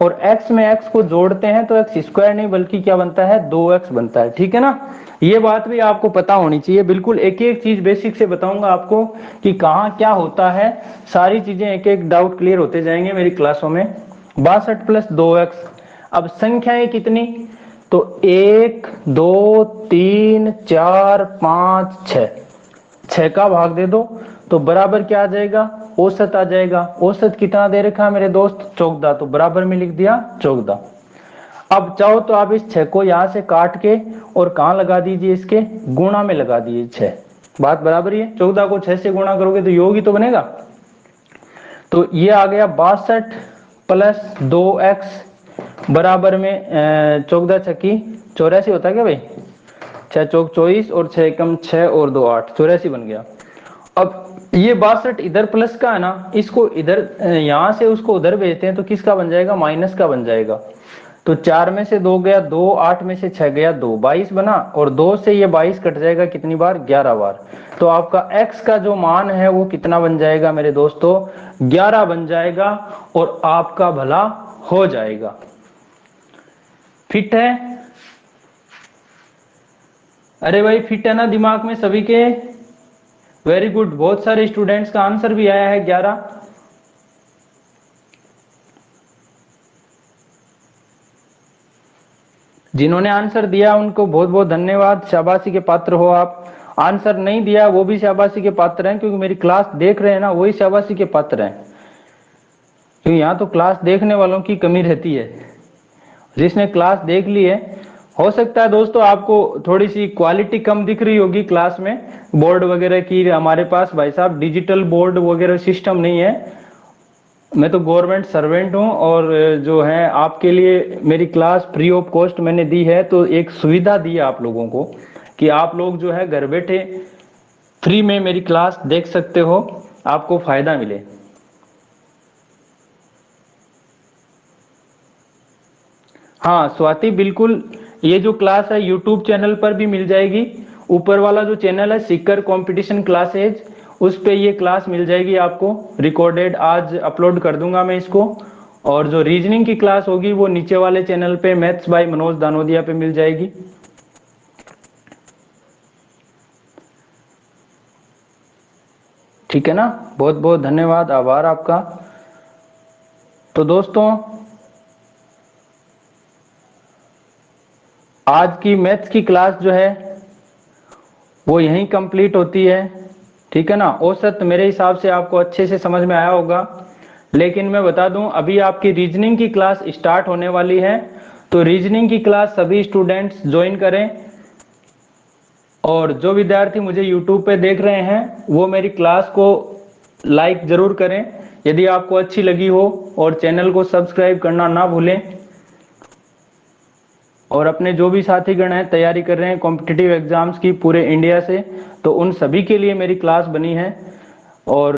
Speaker 1: और x में x को जोड़ते हैं तो x स्क्वायर नहीं बल्कि क्या बनता है 2x बनता है, ठीक है ना। ये बात भी आपको पता होनी चाहिए, बिल्कुल एक एक चीज बेसिक से बताऊंगा आपको कि कहाँ क्या होता है, सारी चीजें एक एक डाउट क्लियर होते जाएंगे मेरी क्लासों में। 62 प्लस 2x, अब संख्याएं कितनी, तो 1 2 3 4 5 6, 6 का भाग दे दो तो बराबर क्या आ जाएगा, औसत आ जाएगा। औसत कितना दे रखा है मेरे दोस्त, 14, तो बराबर में लिख दिया 14। अब चाहो तो आप इस 6 को यहां से काट के और कहां लगा दीजिए, इसके गुणा में लगा दीजिए 6। बात बराबर ही है, 14 को 6 से गुणा करोगे तो योग ही तो बनेगा। तो ये आ गया 62 प्लस 2x बराबर में 14 छक्की 84 होता है क्या भाई, 6 चौक 24 और 6 एकम 6 और 2 8, 84 बन गया। अब ये 62 इधर प्लस का है ना, इसको इधर यहां से उसको उधर भेजते हैं तो किसका बन जाएगा, माइनस का बन जाएगा। तो 4 में से 2 गया 2, 8 में से 6 गया 2, 22 बना, और 2 से ये 22 कट जाएगा कितनी बार, 11 बार। तो आपका x का जो मान है वो कितना बन जाएगा मेरे दोस्तों, 11 बन जाएगा और आपका भला हो जाएगा। फिट है, अरे भाई फिट है ना दिमाग में सभी के, वेरी गुड। बहुत सारे स्टूडेंट्स का आंसर भी आया है 11। जिन्होंने आंसर दिया उनको बहुत बहुत धन्यवाद, शाबाशी के पात्र हो आप। आंसर नहीं दिया वो भी शाबाशी के पात्र हैं, क्योंकि मेरी क्लास देख रहे हैं ना, वही शाबाशी के पात्र हैं। क्योंकि यहाँ तो क्लास देखने वालों की कमी रहती है। जिसने क्लास देख ली है, हो सकता है दोस्तों आपको थोड़ी सी क्वालिटी कम दिख रही होगी क्लास में, बोर्ड वगैरह की। हमारे पास भाई साहब डिजिटल बोर्ड वगैरह सिस्टम नहीं है। मैं तो गवर्नमेंट सर्वेंट हूं, और जो है आपके लिए मेरी क्लास फ्री ऑफ कॉस्ट मैंने दी है। तो एक सुविधा दी है आप लोगों को कि आप लोग जो है घर बैठे फ्री में मेरी क्लास देख सकते हो, आपको फायदा मिले। हाँ स्वाति बिल्कुल, ये जो क्लास है यूट्यूब चैनल पर भी मिल जाएगी। ऊपर वाला जो चैनल है सीकर कंपटीशन क्लासेज, उस पे ये क्लास मिल जाएगी आपको रिकॉर्डेड, आज अपलोड कर दूंगा मैं इसको। और जो रीजनिंग की क्लास होगी वो नीचे वाले चैनल पे मैथ्स बाय मनोज दानोदिया पे मिल जाएगी। ठीक है ना, बहुत बहुत धन्यवाद, आभार आपका। तो दोस्तों आज की मैथ्स की क्लास जो है वो यहीं कंप्लीट होती है। ठीक है ना, औसत मेरे हिसाब से आपको अच्छे से समझ में आया होगा। लेकिन मैं बता दूं अभी आपकी रीजनिंग की क्लास स्टार्ट होने वाली है, तो रीजनिंग की क्लास सभी स्टूडेंट्स ज्वाइन करें। और जो विद्यार्थी मुझे यूट्यूब पे देख रहे हैं वो मेरी क्लास को लाइक जरूर करें यदि आपको अच्छी लगी हो, और चैनल को सब्सक्राइब करना ना भूलें। और अपने जो भी साथीगण हैं तैयारी कर रहे हैं कॉम्पिटिटिव एग्जाम्स की पूरे इंडिया से, तो उन सभी के लिए मेरी क्लास बनी है। और